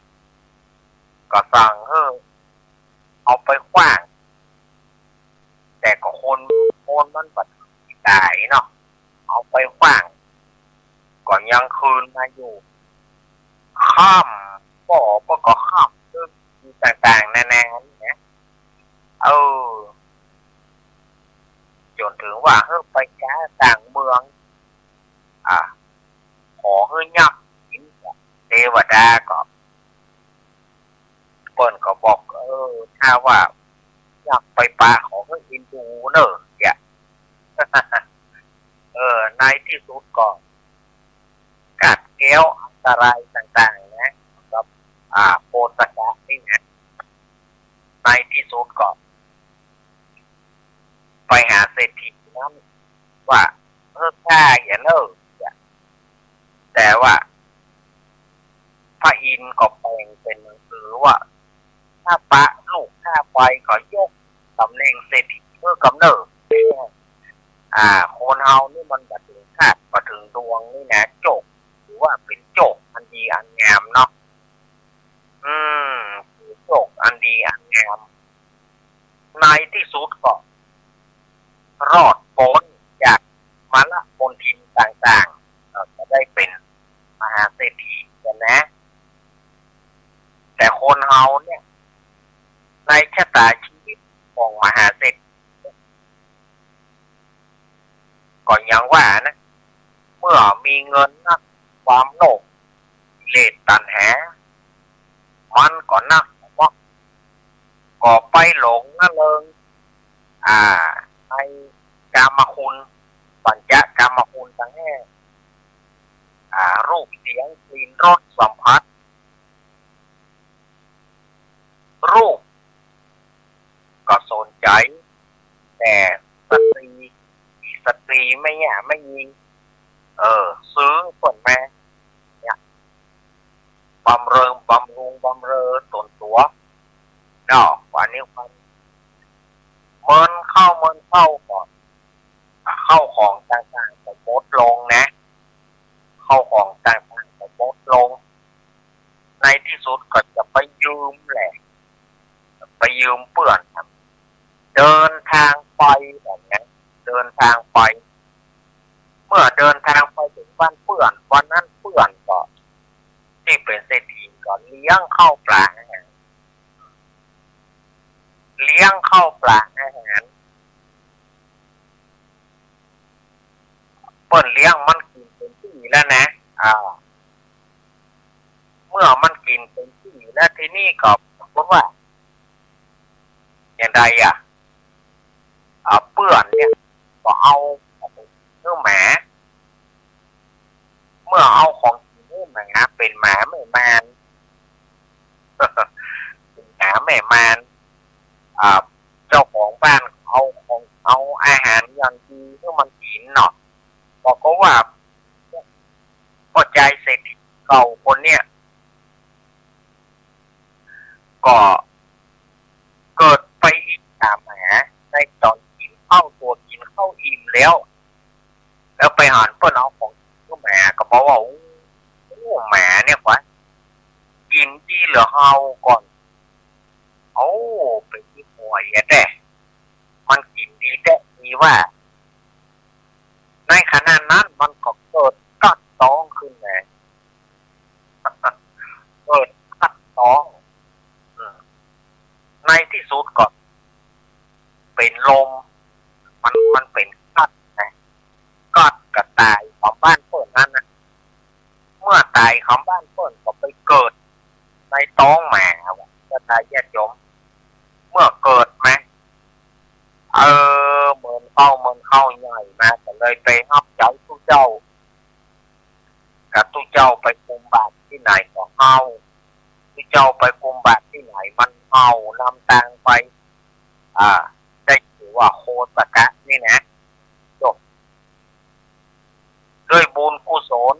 ก็สั่งเอาไปขว้างแต่ก็คนมันบัดตายเนาะเอาไปขว้างก็ยังคืนมาอยู่ข้ามก็ข้ามต่างๆนานาเนี่ยจนถึงว่าไปจ้าต่างเมืองขอยับเทวดาก็เปิ้นก็บอกถ้าว่าอยากไปป่าขออินดูเนอะอย่าในที่สุดก็กัดแก้วอันตรายต่างๆนะกับโพสกะนี่นะในที่สุดก็ไปหาเศรษฐีนั้นว่าข้าอย่าเลิกแต่ว่าพระอินทร์ก็แปลงเป็นหนังสือว่าถ้าปะลูกข้าไปก็ยกตำแหน่งเศรษฐีเมื่อกำเนิดคนเฮานี่มันบัดถึงคาดบัดถึงดวงนี่นะโจกหรือว่าเป็นโจกอันดีอันงามเนาะโจกอันดีอันงามในที่สุดก็รอดพ้นจากมรณมนทินต่างๆจะได้เป็นมหาเศรษฐีกันนะแต่คนเฮาเนี่ยในชะตาชีวิตของมหาเศรษฐีก็ยังว่านะเมื่อมีเงินนักความโลภเลสตัณหามันก็ งนั่นเลยในกามคุณปัญจกามคุณทั้งแห่รูปเสียงกลิ่นรสสัมผัสรูปก็สนใจแต่สตรีไม่แย่ไม่ยิงซื้อผลแม่เนี่ยบำเรอตนตัวเนาะวันนี้เมินเข้าก่อนเข้าของต่างๆก็ลดลงนะเข้าของต่างๆก็ลดลงในที่สุดก็จะไปยืมแหละไปยืมเพื่อนเดินทางไปแบบนี้เดินทางไปเมื่อเดินทางไปถึงบ้านเพื่อนวันนั้นเพื่อนก็ที่เป็นเศรษฐีก็เลี้ยงข้าวปลาอาหารเลี้ยงข้าวปลาอาหารเปิ้นเลี้ยงมันกินเป็นที่แล้วนะเมื่อมันกินเป็นที่แล้วทีนี้ก็เพราะว่าอย่างไรเปื่อนเนี่ยก็เอาเนื้อหมาเมื่อเอาของเนื้อหมาเป็นหมาแม่มานเป็นหมาแม่มานเจ้าของบ้านเอาอาหารอย่างดีเพื่อมันกินเนาะบอกก็ว่าพอใจเสร็จเก่าคนเนี่ยก็เกิดไปอีกตามหาในตอนกินข้าวตัวกินข้าวอิ่มแล้วไปหันเพื่อนเอาของก็แหมก็บอกว่าแหมเนี่ยกว่ากินที่เหลือเฮาก่อนไปที่หวยแต่มันกินดีแต่มีว่าในขณะนั้นมันก็เกิดกัดท้องขึ้นไงเกิดกัดท้องในที่สุดก็เป็นลมมันเป็นกัดนะกัดกระตายของบ้านเพื่อนนั้นนะเมื่อตายของบ้านเพื่อนก็ไปเกิดในท้องแม่จะตายแยกยมเมื่อเกิดไหมเหมือนเข้าใหญ่มาแต่เลยไปฮับเจ้าตู้เจ้ากับตู้เจ้าไปคุมบาตรที่ไหนก็เอาตู้เจ้าไปคุมบาตรที่ไหนมันเอานำตังไปได้ถือว่าโคตกะนี่นะจบด้วยบุญกุศล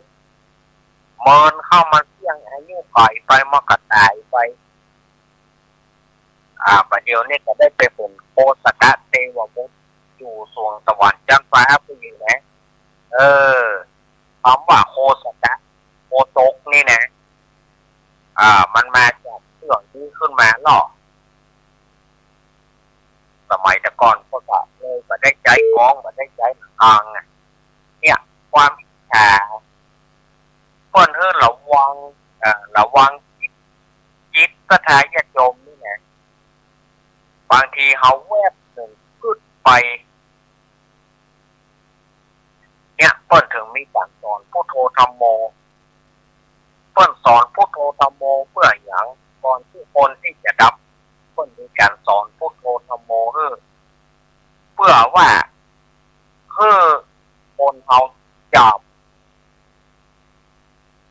เมินเข้ามาเที่ยงอายุไก่ไปมากระต่ายไปประเดี๋ยวนี้ก็ได้ไปผลโคตกะเทวมุขอยู่สวงสวรรค์จันฟ้าผู้หญิงนะคำว่าโคตกะโคตกนี่นะมันมาจากเรื่องที่ขึ้นมาหรอสมัยแต่ก่อนพวกเราเลยมาได้ใจกองมาได้ใจทางเนี่ยความอิจฉาเพิ่นระวังจิตก็ทายาทโยมนี่นะบางทีเขาแวบหนึ่งขึ้นไปเนี่ยเพิ่นถึงมีการสอนพุทโธธัมโมเพิ่นสอนพุทโธธัมโมเพื่ออย่างก่อนที่คนที่จะดับเพิ่นมีการสอนพุทโธธัมโมเพื่อว่าคนเขาจับ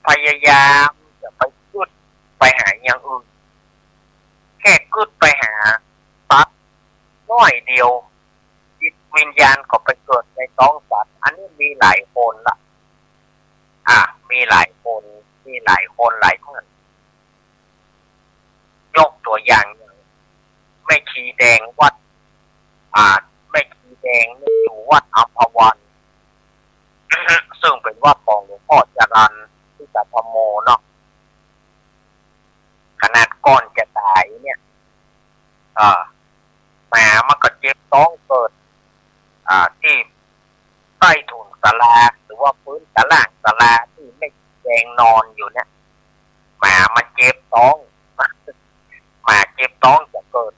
พยายามจะไปขึ้นไปหาอย่างอื่นแค่ขึ้นไปหาสัตว์น้อยเดียวจิตวิญญาณก็ไปเกิดในท้องสัตว์อันนี้มีหลายคนละมีหลายคนหลายท่านยกตัวอย่างแม่ชีแดงวัดแม่ชีแดงนี่อยู่วัดอัมพวัน ซึ่งเป็นวัดของหลวงพ่อจรัญที่จะธรรมโมเนาะขนาดก่อนจะตายเนี่ยหมามันก็เจ็บท้องเกิดที่ใต้ถุนศาลาหรือว่าพื้นศาลาที่ไม่แดงนอนอยู่เนี่ยหมามันเจ็บท้องหมาเจ็บท้องจะเกิด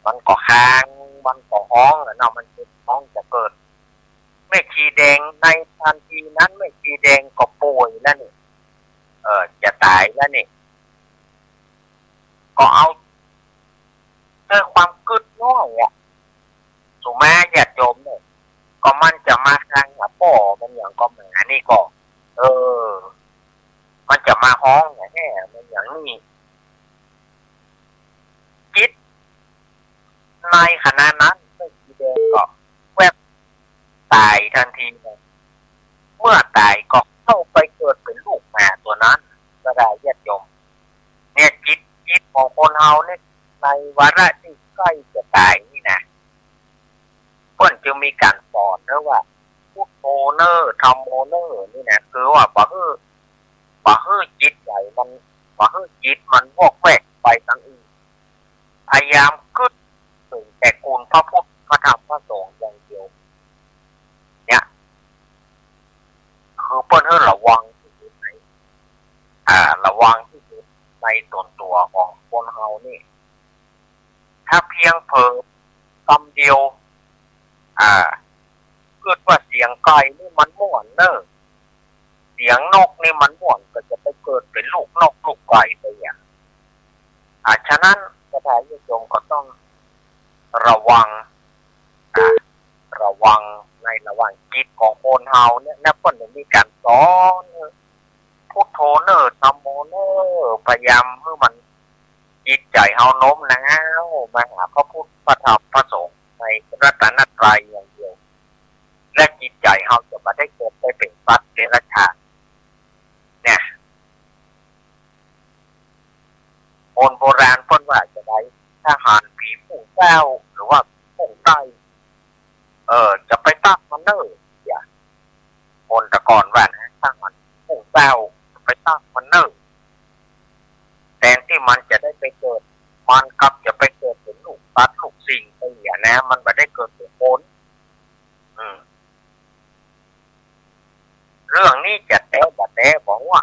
มันก็ค้างมันก็ห้องแล้วเนาะมันเจ็บท้องจะเกิดแม่ชีแดงในทันทีนั้นแม่ชีแดงก็ป่วยแล้วนี่จะตายแล้วนี่ก็เอา ด้วยความกึดน้อยอ่ะสุมาญาติโยมเนี่ยก็มันจะมาทางพ่อมันอย่างก็หมานี่ก็มันจะมาห้องแน่มันอย่างนี้จิตในขณะนั้นไม่กี่เดือนก็แวบตายทันทีเมื่อตายก็เข้าไปเกิดเป็นลูกหมาตัวนั้นก็ได้ญาติโยมเนี่ยจิตของคนเฮาเนี่ยในวาระที่ใกล้จะตายนี่นะเพิ่นจึงมีการสอนนะว่าพุทโธเนอร์ธัมโมเนอร์นี่นะคือว่าบ่ฮื้อจิตใจมันบ่ฮื้อจิตมันวอกแวกไปทางอื่นพยายามกึศถึงแต่คุณพระพุทธพระธรรมพระสงฆ์อย่างเดียวเนี่ยคือเพิ่นให้ระวังที่สุดในระวังที่สุดในตัวของคนเฮานี่ถ้าเพียงเผลอคำเดียวเกิดว่าเสียงไก่นี่มันม่วนเนอะเสียงนกนี่มันม่วนก็จะไปเกิดเป็นลูกนกลูกไก่ไปอย่างฉะนั้นกระทายโยมก็ต้องระวังในระหว่างจิตของคนเฮาเนี่ยนะเพิ่นมีการสอนพุทโธเนอร์ธัมโมเนอร์พยายามให้มันจิตใจเฮาโน้มน้าวมาหาพระพุทธพระธรรมพระสงฆ์ในรัตนตรัยอย่างเดียวและจิตใจเฮาจะมาได้เกิดไปเป็นสัตว์เดรัจฉานเนี่ยคนโบราณเพิ่นว่าจะได้ทหารผีผู้เจ้าหรือว่าผู้ใต้จะไปตั้งมันเนออย่าคนตะกอนว่านะทหารผู้เจ้าจะไปตั้งมันเนอแทนที่มันจะได้ไปเกิดมันกลับจะไปเกิดเป็นลูกสัตว์ลูกสิ่งไปอย่างนะมันไม่ได้เกิดเป็นคนเรื่องนี้จะแต่บอกว่า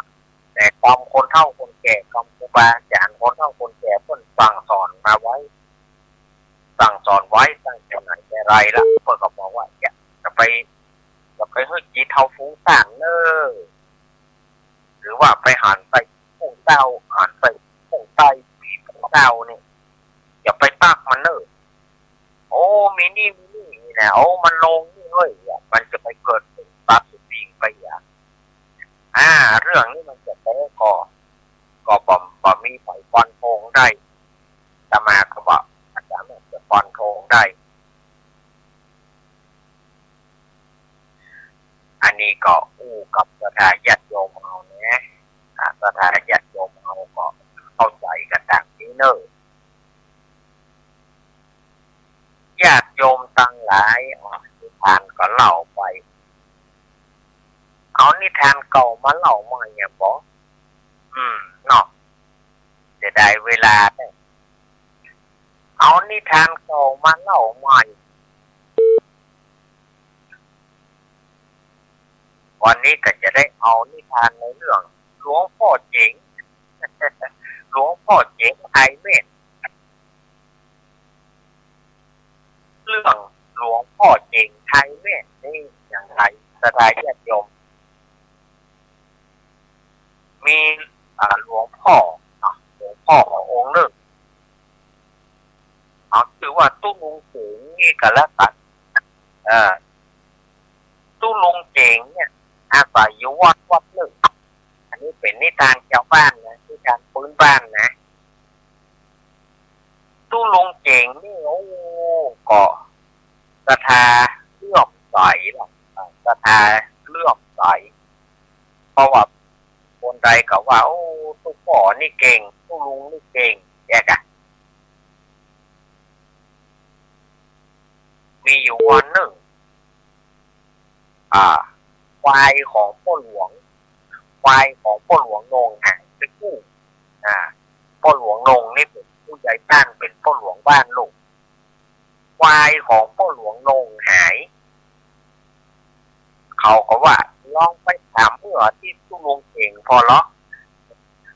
แต่ความคนเฒ่าคนแก่ความครูบาอาจารย์คนเฒ่าคนแก่เพิ่นสั่งสอนมาไว้ตั้งแต่ไหนแต่ไรละเพิ่นก็บอกว่าจะไปให้จิตเฮาฟุ้งซ่านเนอหรือว่าไปหันไปผู้เจ้าหันไปผู้ใต้ผีเจ้านี่อย่าไปตักมันเนอโอ้มีนี่นะโอ้มันลงนี่เฮ้ยมันจะไปเกิดเป็นตัดสิ่งไปอย่างเรื่องนี้มันจะแต่ก็บ่มีไฟฟันโพงได้แต่มาก็บอกอาจารย์จะฟันโพงได้อันนี้ก็อู้กับสถาญาติโยมเอาเนี่ยสถาญาติโยมเอาก็เข้าใจกันดังนี้เนอะญาติโยมตั้งหลายนิทานก็เล่าไปเอานิทานเก่ามาเล่าใหม่เนี่ยบอกเนาะจะได้เวลาเนี่ยเอานิทานเก่ามาเล่าใหม่วันนี้ก็จะได้เอานิทานในเรื่องหลวงพ่อเจ๋งหลวงพ่อเจ๋งไอเมนเรื่องหลวงพ่อเจ๋งไทยเมนนี่อย่างไรสถานญาติโยมมีหลวงพ่อองค์หนึ่งชื่อว่าตุ้ลุงเจ๋งนี่ก็แล้วกันตุ้ลุงเจ๋งเนี่ยอาศัยอยู่วัดหนึ่งอันนี้เป็นนิทานชาวบ้านนะนิทานพื้นบ้านนะตุ้ลุงเจ๋งนี่โอ้ก็ศรัทธาเลื่อมใสหรอกศรัทธาเลื่อมใสเพราะว่าคนใดก็ว่าโอ้ตุ้พ่อนี่เก่งตุ้ลุงนี่เก่งแยกอะมีอยู่วันหนึ่งควายของพ่อหลวงนงหายไปกู้พ่อหลวงนงนี่เป็นผู้ใหญ่บ้านเป็นพ่อหลวงบ้านลูกควายของพ่อหลวงนงหายเขาก็ว่าลองไปถามเพื่อที่ตู้ลุงเก่งพอเหรอ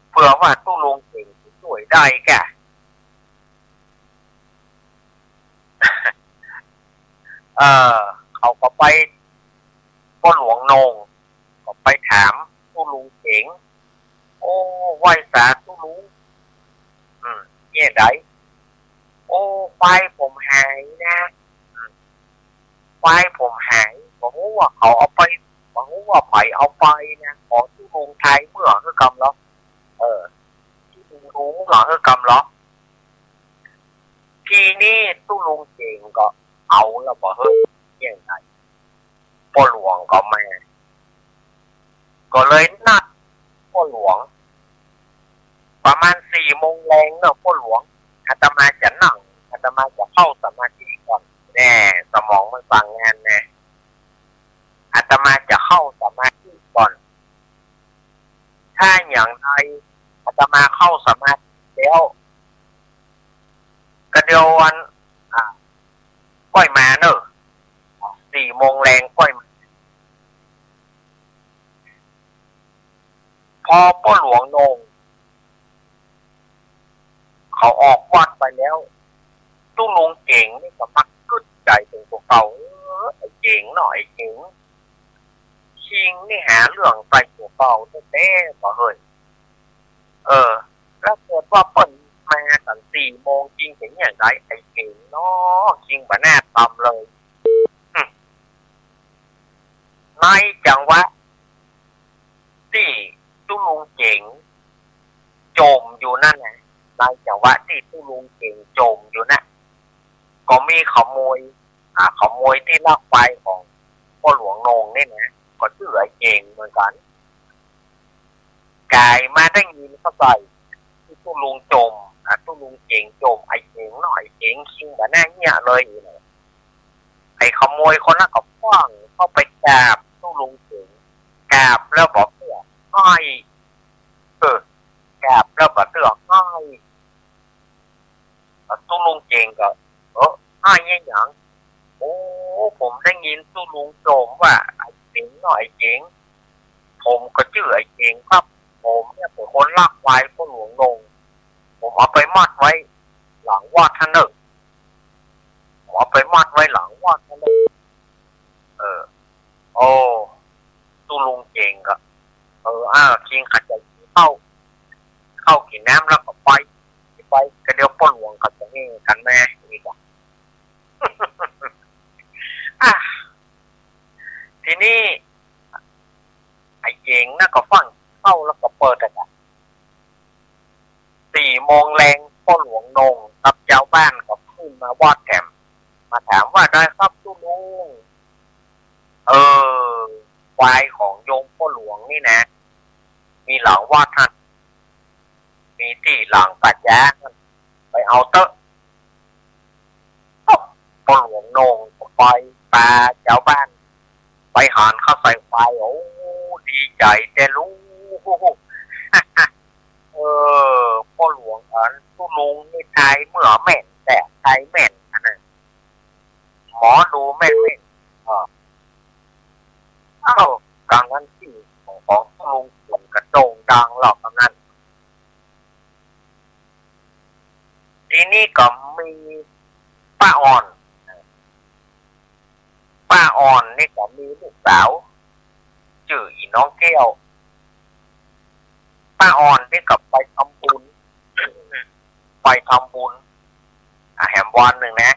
เผื่อว่าตู้ลุงเก่งช่วยได้แก เขาก็ไปพ่อหลวงนงก็ไปถามตู้ลุงเจ๋งโอ้ไหวสาตู้ลุงเนี่ยไดโอ้ ไฟผมหายนะไฟผมหายบอกว่าเขาเอาไปบอกว่าไผเอาไปนะขอที่ลุงไทยเมื่อคือกำแล้วที่ลุงรู้เมื่อคือกำแล้วทีนี้ตู้ลุงเจงก็เอาแล้วบอกเฮ้ยยังไงพ่อหลวงก็มาก็เลยนัดพ่อหลวงประมาณ4 โมงแรงเนอะพ่อหลวงอาตมาจะนั่งอาตมาจะเข้าสมาธิก่อนแน่สมองมันสั่งงานแน่อาตมาจะเข้าสมาธิก่อนถ้าอย่างไรอาตมาเข้าสมาธิแล้วก็เดียววันก้อยมาเนอะ4 โมงแรงก้อยมาพอพ่อหลวงลงเขาออกวัดไปแล้วตู้ลุงเก่งนี่ก็มักกึดใจถึงพวกเขาไอ้เก่งหน่อยเก่งชิงนี่หาเรื่องไปพวกเขาแท้ๆก็เฮ้ยแล้วเกิดว่าเปิ่นมาตั้ง4 โมงจริงถึงอย่างไรไอ้เก่งเนาะจริงบ่น่าทำเลยในจังหวะที่ตู้ลุงเก่งจมอยู่นั่นไงในจังหวะที่ตู้ลุงเก่งจมอยู่นะก็มีขโมยที่ลักไปของพ่อหลวงนงนี่นะก็ชื่อไอ้เก่งเหมือนกันกายมาได้ยินเข้าใจที่ตู้ลุงจมตู้ลุงเก่งจมไอ้เก่งหน่อยเก่งคิงแบบน่าเหี้ยเลยไอ้ขโมยคนนั้นก็คว้างเข้าไปกราบตู้ลุงเก่งกราบแล้วบอกเพื่อให้กราบแล้วบอกเพื่อให้ตู้ลุงเก่งก็ให้ยังอย่างโอ้ผมได้ยินตู้ลุงโจมว่าไอ้เก่งหน่อยเก่งผมก็ชื่อไอ้เก่งครับผมเนี่ยเป็นคนลักไว้พ่อหลวงลงผมเอาไปมัดไว้หลังวัดท่านหนึ่งผมเอาไปมัดไว้หลังวัดท่านหนึ่งโอ้ตู้ลุงเก่งก็คิงขัดใจเข้ากินน้ำแล้วก็ไปก็เดี๋ยวพ่อหลวงก็จะนี่กันแม่อีกทีนี้ไอ้เก่งน่ะก็ฟังเข้าแล้วก็เปิดกัน4 โมงแรงพ่อหลวงนงกับเจ้าบ้านก็ขึ้นมาวอดแถมมาถามว่าได้ครับตู้ลุงควายของโยมพ่อหลวงนี่นะมีหลังวอดท่านมีที่หลังปัจจาไปเอาเตอะพ่อหลวงนงไปปลาเจ้าบ้านไปหานเข้าใส่ควายโอ้ดีใจแต่รู้พ่อหลวงตู้ลุงนี่ทายเมื่อแม่นแต่ทายแม่นนะหมอดูแม่นกลางนั้นที่ของตู้ลุงสวนกระโดงดังหรอกนั้น ทีนี้ก็มีป้าอ่อนนี่ก็มีลูกสาวชื่ออีน้องแก้วป้าอ่อนนี่ก็ไปทำบุญแหมวันหนึ่งนะ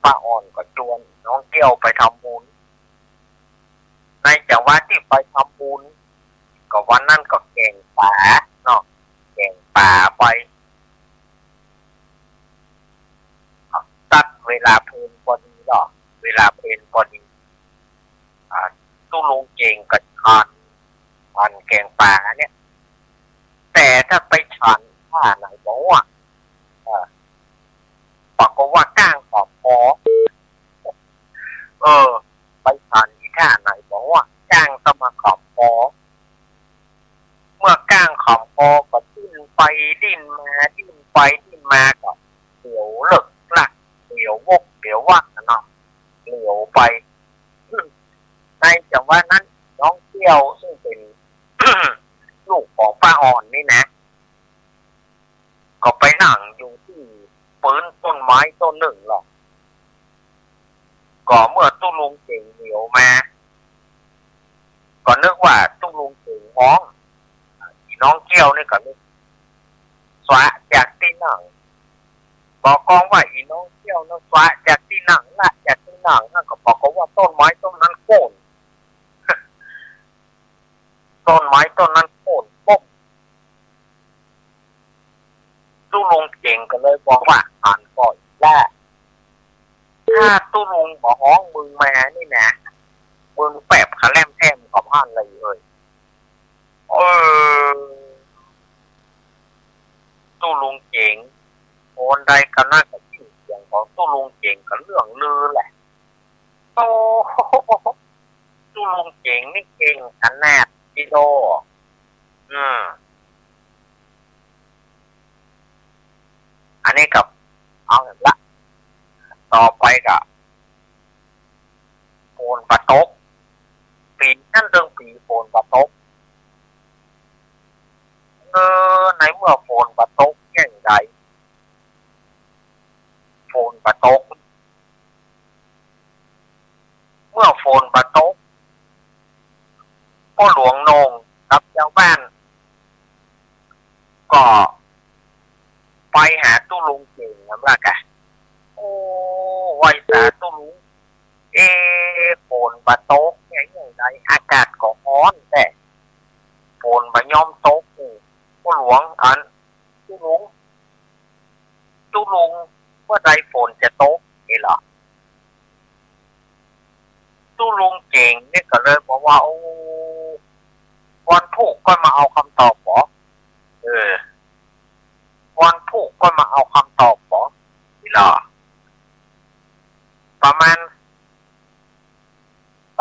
ป้าอ่อนก็ชวนน้องแก้วไปทำบุญในจังหวะที่ไปทำบุญก็วันนั้นก็แกงป่าเนาะแกงป่าไปตัดเวลาเพลินพอดีหรอเวลาเพลินพอดีตู้ลุงเก่งกับทานแกงป่าเนี่ยแต่ถ้าไปฉันท่าไหนบอกว่าบอกว่าก้างขอบคอไปฉันที่ท่าไหนบอกว่าก้างต้องมาขอบคอเมื่อก้างขอบคอก็ดิ้นไปดิ้นมาก็เดี๋ยวเลิกละเดี๋ยววกเดี๋ยววักเนาะเหลียวไปในจังหวะนั้นน้องเที่ยวซึ่งเป็น ลูกของป้าอ่อนนี่นะก็ไปนั่งอยู่ที่ปืนต้นไม้ต้นหนึ่งหรอกก็เมื่อตู้ลุงเก่งเหลียวมาก็นึกว่าตู้ลุงเก่งมองน้องเที่ยวนี่ก็นึกสวะจากที่นั่ง บอกกองว่าอีน้องเที่ยวน้องฟ้าจากที่หนังละจากที่หนังนั่นก็บอกเขาว่าต้นไม้ต้นนั้นโค่น ต้นไม้ต้นนั้นโค่นปุ๊บตู้ลุงเก่งก็เลยบอกว่าอ่านก่อนแรกถ้าตู้ลุงบอกฮ้องมึงมานี่นะมึงแปบขาแลมแทมกับห้านเลยตู้ลุงเก่งโอนใดก็น่าจะชื่อเสียงของตู้ลุงเก่งกับเรื่องลือแหละโตตู้ลุงเก่งนี่เก่งขนาดจิโดอันนี้กับเอาละต่อไปกับโฟนปะตกปีนั่นเรื่องปีโฟนปะตกในเมื่อโฟนปะตกแย่งใดโฟนปะตกเมื่อโฟนปะตกพ่อหลวงนงกับเจ้าบ้านก็ไปหาตู้ลุงเก่งนะว่าแกโอ้ไว้สาตู้ลุงฝนบะโต๊กเนี่ยอย่างไรอากาศก็ร้อนแต่ฝนบะย่อมโต๊กผู้หลวงอันตู้ลุงเมื่อใดฝนจะโต๊กนี่เหรอตู้ลุงเก่งเนี่ยก็เลยบอกว่าโอ้วันพุธก็มาเอาคำตอบบอกวันพุธก็มาเอาคำตอบบอกนี่เหรอประมาณ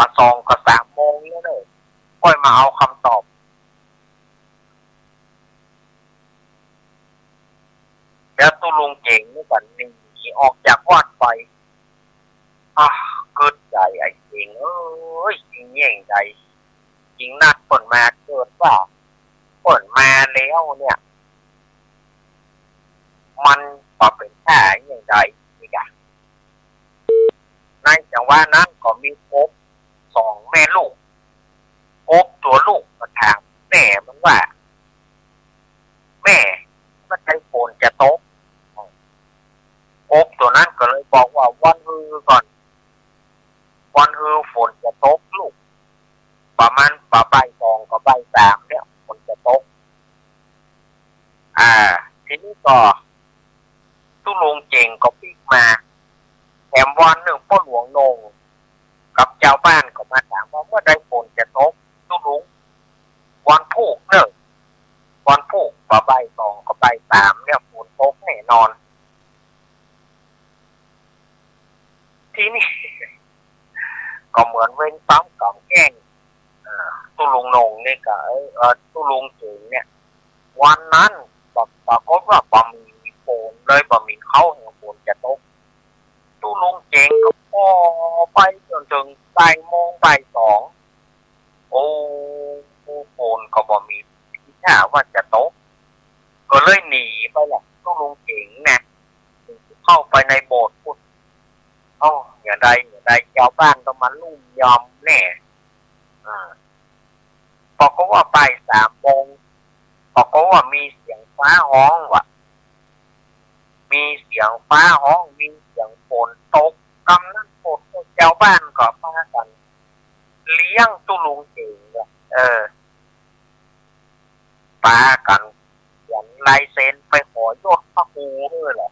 2 กับ 3 โมงนี่เลยค่อยมาเอาคำตอบแล้วตู้ลุงเก่งนี่ก็หนีออกจากวัดไปเกิดใจไอ้เก่งจริงแย่งใจจริงนัดเปิดมาเกิดว่าเปิดมาแล้วเนี่ยมันก็เป็นแค่อย่างไรนี่กะในจังหวะนั้นก็มีกบ2 แม่ลูกกบตัวลูกมาถามแม่มันว่าแม่เมื่อไหร่ฝนจะตกกบตัวนั้นก็เลยบอกว่าวันฮือก่อนวันฮือฝนจะตกลูกประมาณบ่าย2กับบ่าย3เนี่ยฝนจะตกทีนี้ก็ตู้ลุงเก่งก็ปิ๊กมาแถมวันหนึ่งพ่อหลวงนงกับเจ้าบ้านก็มาถามว่าเมื่อใดฝนจะตกตู้ลุงวันพุธเนี่ยวันพุธบ่าย2กับบ่าย3เนี่ยฝนตกแน่นอนทีนี้ก็เหมือนเว้นปั๊มกับแก้งตู้ลุงนงนี่ก็ตู้ลุงเก่งเนี่ยวันนั้นปรากฏว่าบ่มีฝนเลยบ่มีเข้าฝนจะตกตู้ลุงเก่งก็พอไปจนถึงบ่ายโมงบ่าย2โอ้ฝนก็บ่มีทีท่าว่าจะตกก็เลยหนีไปแหละตู้ลุงเก่งเนี่ยเข้าไปในโบสถ์พุทธอย่างใดชาวบ้านก็มาลุ่มยอมแน่พอเขาว่าบ่าย3 โมงพอเขาว่ามีเสียงฟ้าร้องว่ะมีเสียงฟ้าร้องมีเสียงฝนตกกำนั้นฝนชาวบ้านก็พากันเลี้ยงตู้ลุงเก่งเนี่ยปากันเขียนลายเซ็นไปขอยศพระครูเหรอ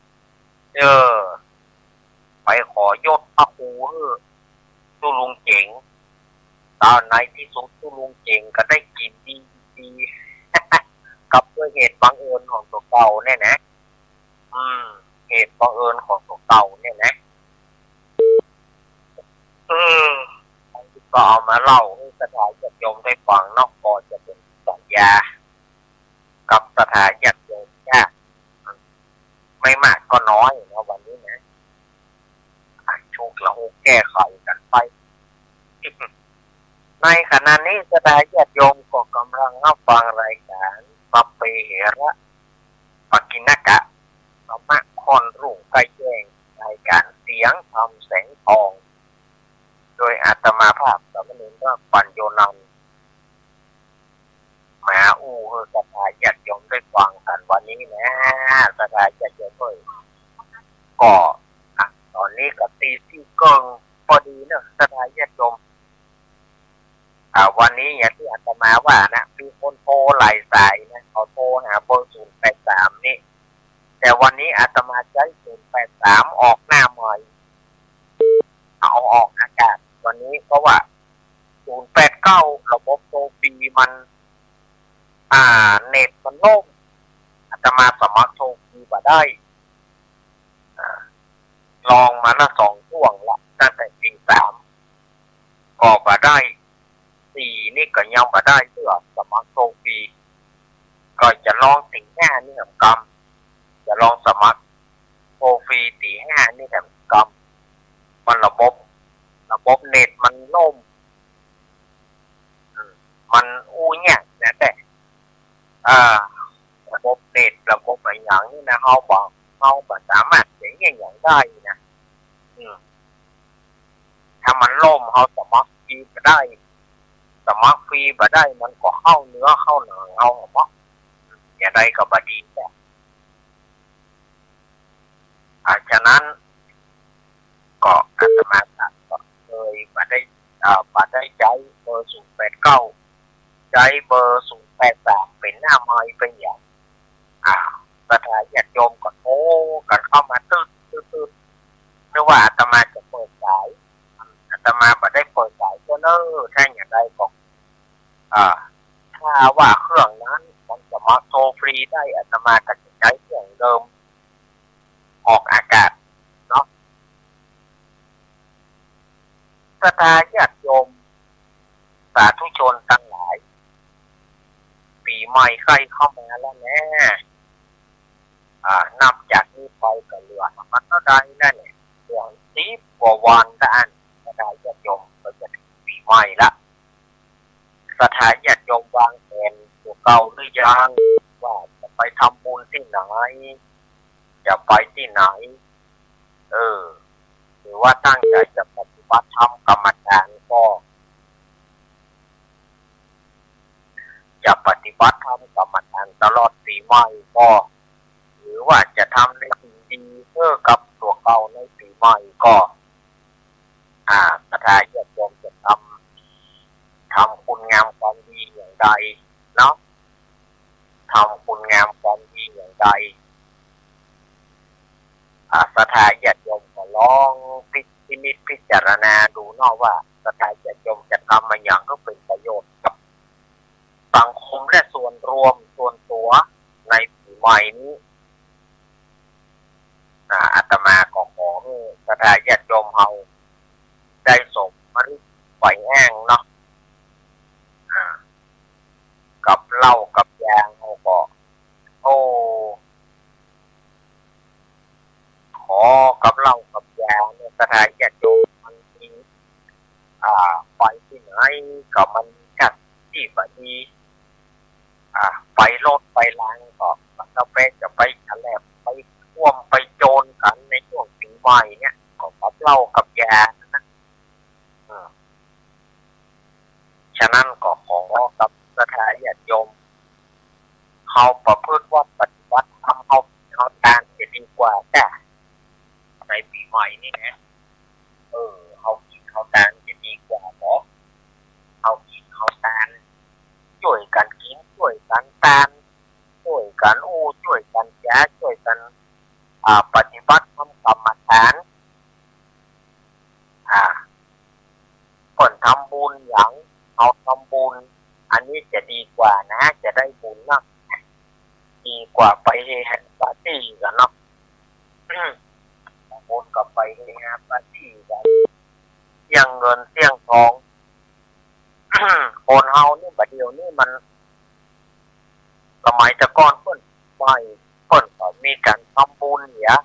ไปขอยศพระครูตู้ลุงเก่งตอนในที่สุดตู้ลุงเก่งก็ได้กินดีกับด้วยเหตุบังเอิญของตัวเก่าเนี่ยนะเหตุบังเอิญของตัวเก่าเนี่ยนะก็เอามาเล่าให้สถานญาติโยมได้ฟังนอกก็จะเป็นสัญญากับสถานญาติโยมไม่มากก็น้อยนะวันนี้นะชุกละหุกแก้ไขกันไปในขณะนี้สถานญาติโยมก็กำลังรับฟังรายการปัปเปเหระปกินกะธรรมะคอนรุ่งใกล้แจ้งรายการเสียงธรรมแสงทองโดยอาตมาภาพสามเณรว่าปัญโยนันท์มาสถานญาติโยมได้ฟังกันวันนี้นะสถานญาติโยม ก็ตอนนี้ก็ตีสี่เกิงพอดีเนอะสถานญาติโยมวันนี้อย่างที่อาตมาว่านะมีคนโทรหลายสายนะเขาโทรหาเบอร์083นี่แต่วันนี้อาตมาใช้083ออกหน้าใหม่เอาออกอากาศวันนี้เพราะว่า089ระบบโทรฟรีมันเน็ตมันล่มอาตมาสมัครโทรฟรีมาได้ลองมาละ2 ช่วงละตั้งแต่ปี 3ก็มาได้4นี่ก็ยังมาได้เพื่อสมัครโทรฟรีก็จะลองตี 5นี่กำจะลองสมัครโทรฟรีตี 5นี่กำมันระบบเน็ตมันล่มมันเนี่ยนะแต่ระบบเน็ตระบบอะไรอย่างนี้นะเขาสามารถเสียอย่างได้นะถ้ามันล่มเขาสมัครฟรีมาได้สมัครฟรีมาได้มันก็เข้าเนื้อเข้าหนังเอาหมดอย่าได้ก็บดีแต่ฉะนั้นก็อาตมาก็เลยมาได้ใช้เบอร์089ใช้เบอร์083เป็นหน้าไม้เป็นอย่างสถานญาติโยมก็โทรกันเข้ามาตื้อไม่ว่าอาตมาจะเปิดสายอาตมาไม่ได้เปิดสายก็เนอะถ้าอย่างไรก็ถ้าว่าเครื่องนั้นมันสามารถโทรฟรีได้อาตมาก็จะใช้เครื่องเดิมออกอากาศเนาะสถานญาติโยมสาธุชนทั้งหลายปีใหม่ใกล้เข้ามาแล้วแน่นับจากนี้ไปก็เหลือมันก็ได้นั่นแหละเรื่อง10 กว่าวันด้านสถานญาติโยมก็จะถึงปีใหม่ละสถานญาติโยมวางแผนตัวเก่าหรือยังว่าจะไปทำบุญที่ไหนจะไปที่ไหนหรือว่าตั้งใจจะปฏิบัติธรรมกรรมฐานก็จะปฏิบัติธรรมกรรมฐานตลอดปีใหม่ก็หรือว่าจะทำในสิ่งดีเพื่อกับตัวเก่าในปีใหม่ก็สถานญาติโยมจะทำคุณงามความดีอย่างใดเนาะทำคุณงามความดีอย่างใดสถานญาติโยมก็ลองพิจารณาดูเนาะว่าสถานญาติโยมจะทำมาอย่างก็เป็นประโยชน์กับสังคมและส่วนรวมส่วนตัวในปีใหม่นี้อาตมาก็ขอให้สถานญาติโยมเฮาได้สมมริไฟแห้งเนาะกับเหล้ากับยางเขาก็ขอกับเหล้ากับยางเนี่ยสถานญาติโยมมันมีไปที่ไหนก็มันกัดที่บดีไปรถไปล้างก็มันก็จะไปแฉลบไปท่วมไปโจรกันในช่วงปีใหม่เนี่ยก็กับเหล้ากับยานะฉะนั้นก็ขอกับสถานญาติโยมเขาประพฤติว่าปฏิบัติทำเขาทานจะดีกว่าแต่ในปีใหม่นี่นะเขากินเขาทานจะดีกว่าเนาะเขากินเขาทานช่วยกันกินช่วยกันทานช่วยกันช่วยกันแก้ช่วยกันปฏิบัติทำกรรมฐานผลทำบุญอย่างเอาทำบุญอันนี้จะดีกว่านะจะได้บุญนะดีกว่าไปปาร์ตี้กันเนาะบุญกับไปปาร์ตี้กันเสี่ยงเงินเสี่ยงทองคนเฮานี่บัดเดียวนี่มันสมัยแต่ก่อนเพิ่นก็มีการทำบุญเนี่ย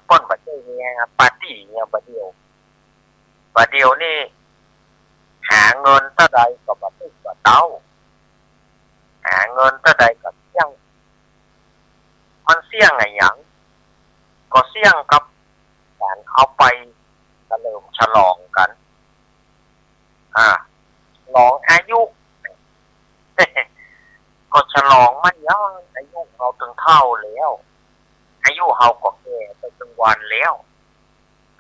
เพิ่นบัดนี้ปาร์ตี้เนี่ยบัดเดียวนี่หาเงินเท่าใดก็บ่ถึงกว่าเต้าหาเงินเท่าใดก็เสี่ยงมันเสี่ยงอะไรอย่างก็เสี่ยงกับการเอาไปเฉลิมฉลองกันฉลองอายุ ก็ฉลองมันยังอายุเราถึงเท่าแล้วอายุเราก็แก่ ไปถึงวันแล้ว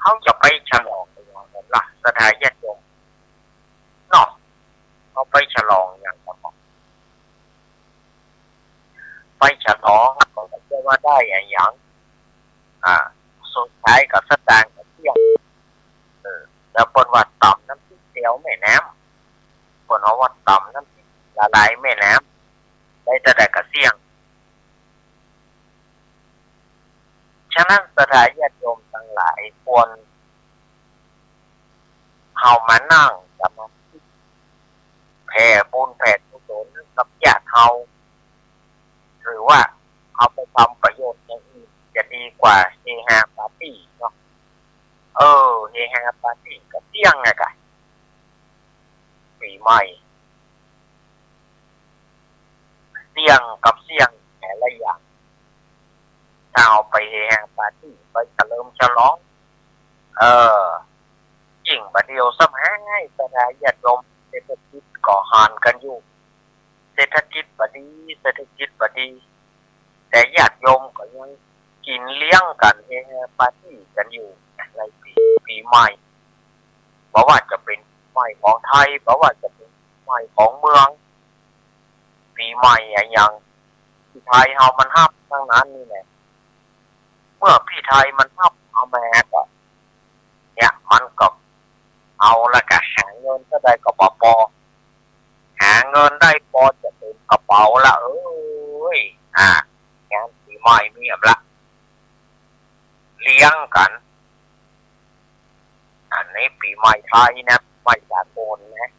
เขาจะไปฉลองกันล่ะสถานญาติโยมเนาะเขาไปฉลองอย่างไรไปฉลองก็จะว่าได้อย่างสุดท้ายกับสตางค์กับเที่ยงแล้วปนว่าต่ำน้ำพริกเตียวแม่น้ำปนว่าต่ำน้ำพริกละลายแม่น้ำได้แต่กับเสี่ยงฉะนั้นสถานญาติโยมทั้งหลายควรเข้ามานั่งสมาธิแผ่บุญแผ่กุศลกับญาติเขาหรือว่าเอาไปทำประโยชน์อย่างอื่นจะดีกว่าเฮฮาปาร์ตี้เนาะเฮฮาปาร์ตี้กับเสี่ยงไงกันปีใหม่เสี่ยงกับเสี่ยงแต่ละอย่างถ้าเอาไปเฮฮาปาร์ตี้ไปเฉลิมฉลองจริงประเดียวสมัยง่ายสถานญาติโยมเศรษฐกิจก่อหานกันอยู่เศรษฐกิจบดีแต่ญาติโยมก็ยังกินเลี้ยงกันเฮฮาปาร์ตี้กันอยู่ในปีใหม่เพราะว่าจะเป็นปีใหม่ของไทยเพราะว่าจะเป็นปีใหม่ของเมืองปีใหม่อย่างที่ไทยเฮามันฮับทั้งนั้นนี่แหละเมื่อพี่ไทยมันฮับเอาแม่ก็เนี่ยมันก็เอาละก็หาเงินก็ได้กระเป๋าหาเงินได้พอจะเป็นกระเป๋าละงานปีใหม่มีแบบละเลี้ยงกันอันนี้ปีใหม่ไทยนะไม่สากลนะ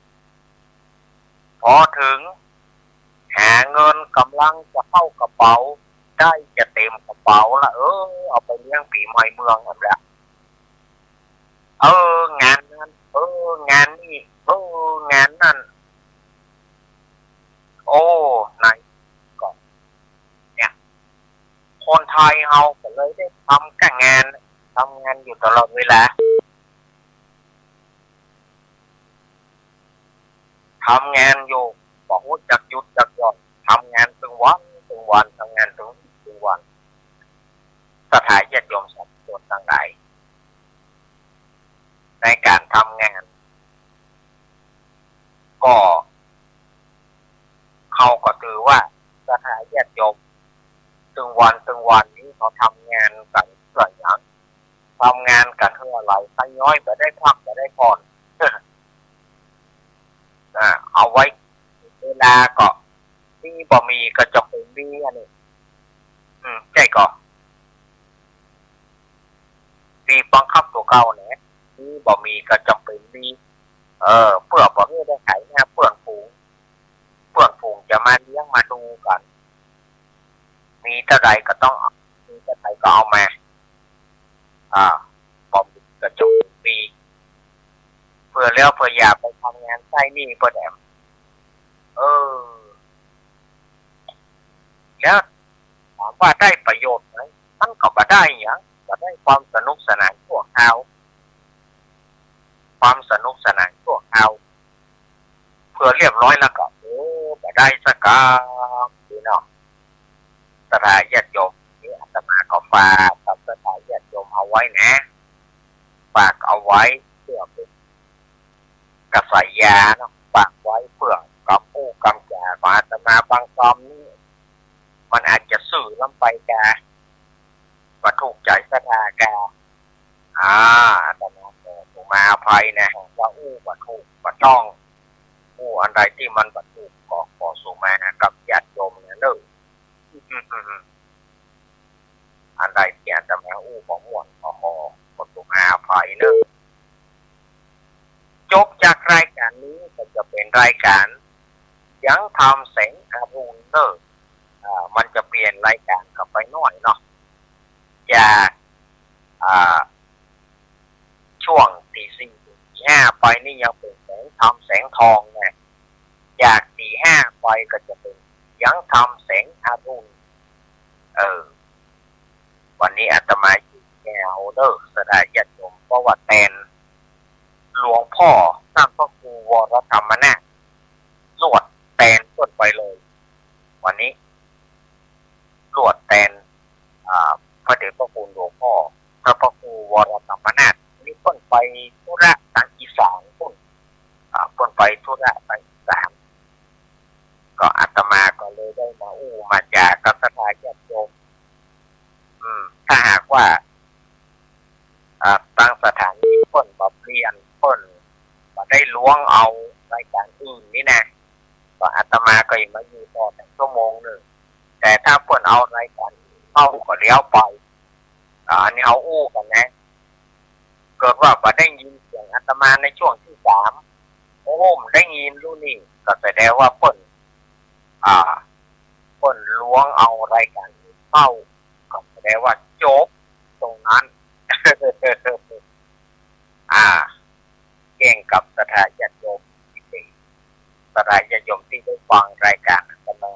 พอถึงหาเงินกำลังจะเข้ากระเป๋าได้จะเต็มกระเป๋าละเอาไปเลี้ยงปีใหม่เมืองแบบละงานนั้นงานนี้งานนั้นไหนก่อนเนี่ยคนไทยเฮาก็เลยได้ทำกับงานอยู่ตลอดเวลาทำงานอยู่บอกว่าจักหยุดจักหย่อนทำงานถึงวันทำงานถึงวันสถานญาติโยมสมควรต่างใดในการทำงานก็เขาก็ถือว่าสถานญาติโยมถึงวันนี้เขาทำงานกันเพื่ออย่างทำงานกันเพื่ออะไรถ้าย้อยไปได้พักไปได้ผ่อนเอาไว้เวลาก็ที่บ่มีก็จะเป็นมีอันนี้ใช่ก็มีบังคับตัวเก่าเนี่ยที่บ่มีก็จะเป็นมีเพื่อบ่ให้ได้ขายหน้าเพื่อนฝูงจะมาเลี้ยงมาดูกันมีเท่าใดก็ต้องมีเท่าใดก็เอามาบ่มีก็จะมีเพื่อแล้วเพื่ออยากไปทำงานใช้นี่เพื่อแดมแล้วถามว่าได้ประโยชน์ไหมมันก็บ่ได้อย่างบ่ได้ความสนุกสนานชั่วคราวเพื่อเรียบร้อยแล้วก็บ่ได้สักพี่น้องสถานญาติโยมที่อาตมาก็ฝากกับสถานญาติโยมเอาไว้นะฝากเอาไว้เพื่อเป็นกระสายยาเนาะฝากไว้เพื่อกำกู้กำจ่าของอาตมาบางคำนี่มันอาจจะสื่อล้ำไปกาว่าถูกใจสถานกาอาตมามาอภัยนะว่าว่าถูกว่าต้องอันใดที่มันบรรทุกก็ขอสู่มากับญาติโยมเนี่ยเลยอันใดที่อาจจะมาของม่วนขอสู่มาอภัยเนอะจบจากรายการนี้ก็จะเป็นรายการยังทำแสงอรุณเนอะมันจะเปลี่ยนรายการกลับไปหน่อยเนาะจากช่วงตี 4 ตี 5ไปนี่ยังเป็นแสงทำแสงทองนะจากตี 5ไปก็จะเป็นยังทำแสงอรุณวันนี้อาตมาอยู่แนวเด้อสถานญาติโยมเพราะว่าแทนหลวงพ่อท่านพระครูวรธรรมนาถลวดแทนต้นไปเลยวันนี้ลวดแทน พระเดชพระคุณหลวงพ่อพระครูวรธรรมนาถนี่เพิ่นไปธุระทางอีสานเพิ่นไปธุระทางอีสานก็อาตมาก็เลยได้มามาจากกับศรัทธาญาติโยมถ้าหากว่าตั้งสถานีเพิ่นมาเปลี่ยนเพิ่นมาได้ล้วงเอารายการอื่นนี่นะก็อาตมาก็ยังมาอยู่ต่อแต่ชั่วโมงหนึ่งแต่ถ้าเพิ่นเอารายการเข้าก็เลี้ยวไปอันนี้เอากันนะเกิดว่าบ่ได้ยินเสียงอาตมาในช่วงที่3โอ้มได้ยินรู้นี่ก็แสดงว่าเพิ่นล้วงเอารายการเข้าก็แสดงว่าโจ๊กตรงนั้น เก่งกับสถาญาติโยมสถาญาติโยมที่ได้ฟังรายการอาตมา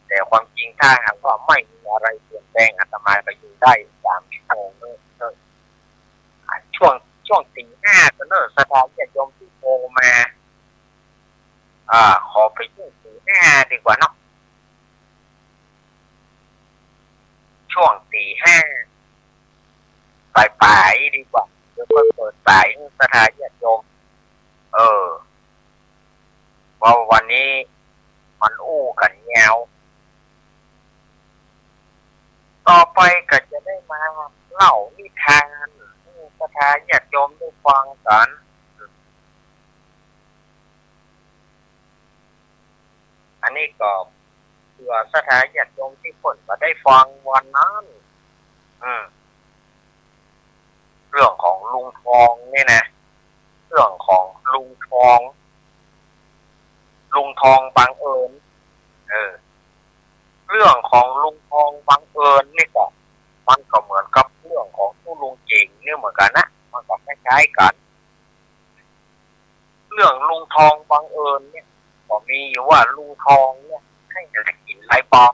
แต่ความจริงถ้าหากว่าไม่มีอะไรเปลี่ยนแปลงอาตมาก็อยู่ได้3 ชั่วโมงเลยช่วงตี 5ก็เนอะสถาญาติโยมที่โทรมาขอไปช่วงตี 5ดีกว่าเนาะช่วงตี 5ปลายดีกว่าเดี๋ยวก็เปิดสายสถาญาติโยมว่าวันนี้มันกันแนวต่อไปก็จะได้มาเล่านิทานให้สถาญาติโยมได้ฟังกันอันนี้ก็เพื่อสถาญาติโยมที่เพิ่นมาได้ฟังวันนั้นเรื่องของลุงทองนี่นะเรื่องของลุงทองบังเอิญเรื่องของลุงทองบังเอิญนี่ก็มันก็เหมือนกับเรื่องของผู้ลุงเจ๋งนี่เหมือนกันนะมันก็คล้ายๆกันเรื่องลุงทองบังเอิญเนี่ยก็มีอยู่ว่าลุงทองเนี่ยให้หากินไรเปา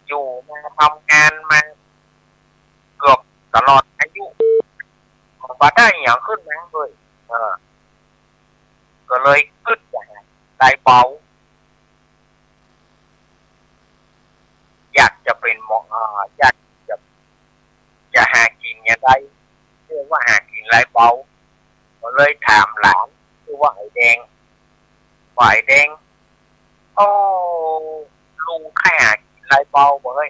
อยู่มาทำงานมาเกือบตลอดอายุก็ได้อย่างขึ้นนะเลยก็เลยขึ้นอย่างไรเปาอยากจะเป็นหมออยากจะหากินอย่างไรเรียกว่าหากินไรเปาก็เลยถามหลานชื่อว่าไอ้แดงโอ้ลุงแค่หากินไรเปาบ่เอ้ย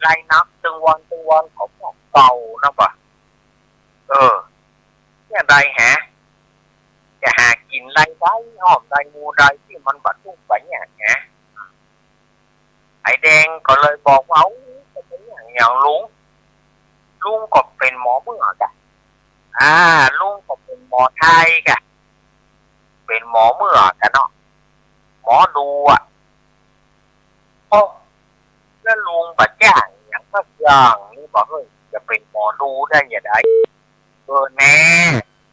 ไรนับตึงวันของเก่านะป่ะเนี่ยใดฮะจะหากินไรได้หอมไรงูไรที่มันบัดทุกไปเนี่ยฮะไอ้แดงก็เลยบอกว่าจะเป็นอย่างลุงก็เป็นหมอเมื่อกันลุงก็เป็นหมอไทยกันเป็นหมอเมื่อกันเนาะหมอดูโอ้แล้วลุงบัดย่างอย่างสักอย่างนี่บอกเฮ้ยจะเป็นหมอดูได้ยังไงแน่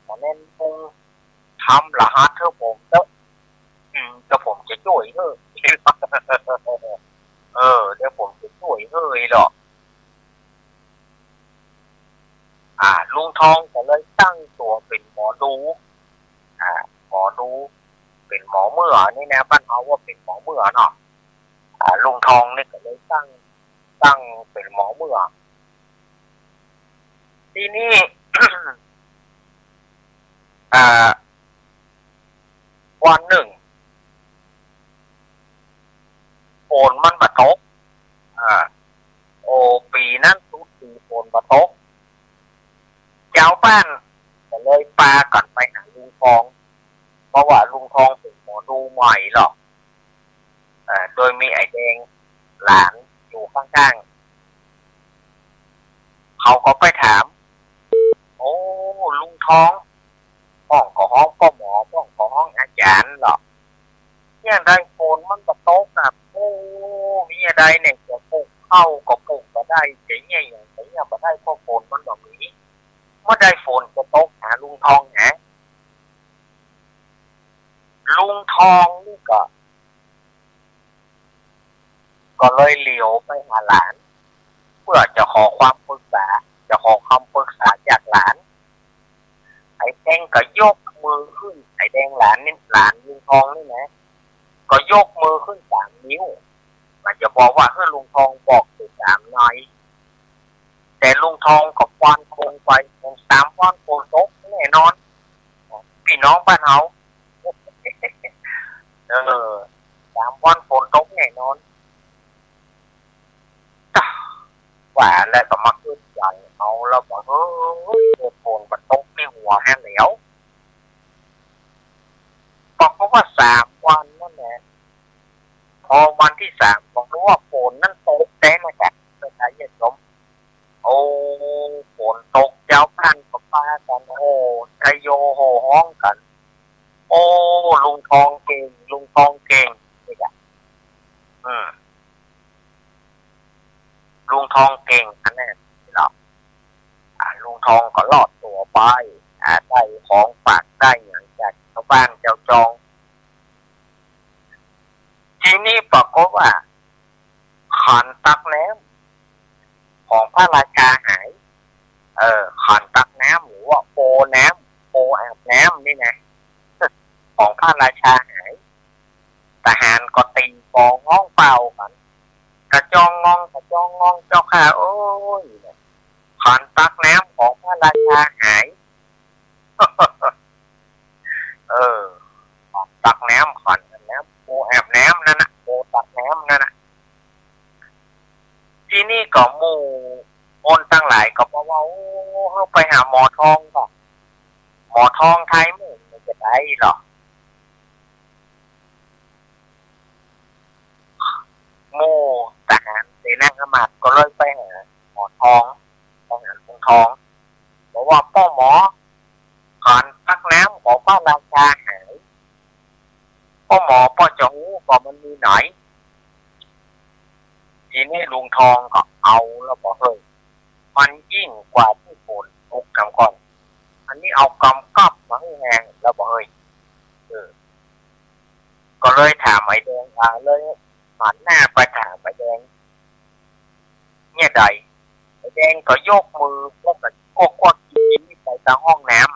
หมอเน้นลุงทำละฮะเธอผมเดี๋ยวผมจะช่วยเธอเดี๋ยวผมจะช่วยเธอหรอกลุงทองก็เลยตั้งตัวเป็นหมอดูเป็นหมอเมื่อนี่นะบ้านเขาว่าเป็นหมอเมื่อเนาะลุงทองนี่ก็เลยตั้งเป็นหมอเมื่อทีนี้ วันหนึ่งฝนมันมาตกปีนั้นทุกปีฝนมาตกเจ้าบ้านก็เลยพากันไปหาลุงทองเพราะว่าลุงทองเป็นหมอดูใหม่หรอกโดยมีไอ้แดงหลานอยู่ข้างๆเขาก็ไปถามโอ้ลุงทองห้องก็ห้องพ่อหมอห้องก็ห้องอาจารย์หรอกเนี่ยได้โฟนมันก็โต๊ะกับโอ้มีอะไรเนี่ยจะปลูกเข้าก็ปลูกก็ได้เจ๋งเนี่ยอย่างนี้ก็ได้พ่อโฟนมันแบบนี้เมื่อได้โฟนก็โต๊ะหาลุงทองนะลุงทองนี่ก็เลยเลี้ยวไปหาหลานเพื่อจะขอความปรึกษาจากหลานไอ้แดงก็ยกมือขึ้นไอ้แดงหลานลุงทองนี่นะก็ยกมือขึ้น3 นิ้วมันจะบอกว่าลุงทองบอกถึง 3 นายแต่ลุงทองกับวานคงไป3 วันฝนตกแน่นอนพี่น้องบ้านเฮา3 วันฝนตกแน่นอนว่าแล้วก็มาขึ้นใจเอาแล้วบอกฝนมันตกในหัวแห้งเหลวบอกเขาว่า3 วันนั่นแหละพอวันที่ 3บอกรู้ว่าฝนนั่นตกแต่นะจ๊ะไม่ใช่เย็นลมโอ้ฝนตกเจ้าพันกับป้ากันโอ้ใจโยโหห้องกันโอ้ลุงทองเก่งลุงทองเก่งนี่จ้ะลุงทองเก่งอันนี้เราลุงทองก็รอดตัวไปได้ของฝากได้อย่างจากชาวบ้านเจ้าจองทีนี้ปรากฏว่าขันตักน้ำของพระราชาหายขันตักน้ำหรือว่าโปน้ำโปอาบน้ำนี่นะของพระราชาหายทหารก็ตีปองง้องเป่ากันกระจองงองเจ้าค่ะโอ้ยขันตักน้ำของพระราชาหายตักน้ำขันน้ำโปอาบน้ำนั่นนะโปตักน้ำนั่นนะที่นี่ก็หมู่คนตั้งหลายก็บอกว่าโอ้ไปหาหมอทองก่อนหมอทองไทยมันจะได้หรอหมู่ทหารเสนาอมาตย์ก็เลยไปหาหมอทองไปหาลุงทองบอกว่าพ่อหมอขันตักน้ำของพระราชาหายพ่อหมอพ่อจะรู้ว่ามันมีไหนทีนี้ลุงทองก็เอาแล้วบอกเฮ้ยมันยิ่งกว่าที่ฝนตกกำก่อนอันนี้เอากำกับมาให้แหงแล้วบอกเฮ้ยก็เลยถามไอ้แดงเลยหันหน้าไปถามไอ้แดงเนี่ยใดไอ้แดงก็ยกมือแล้วก็กดกินไปทางห้องน้ำ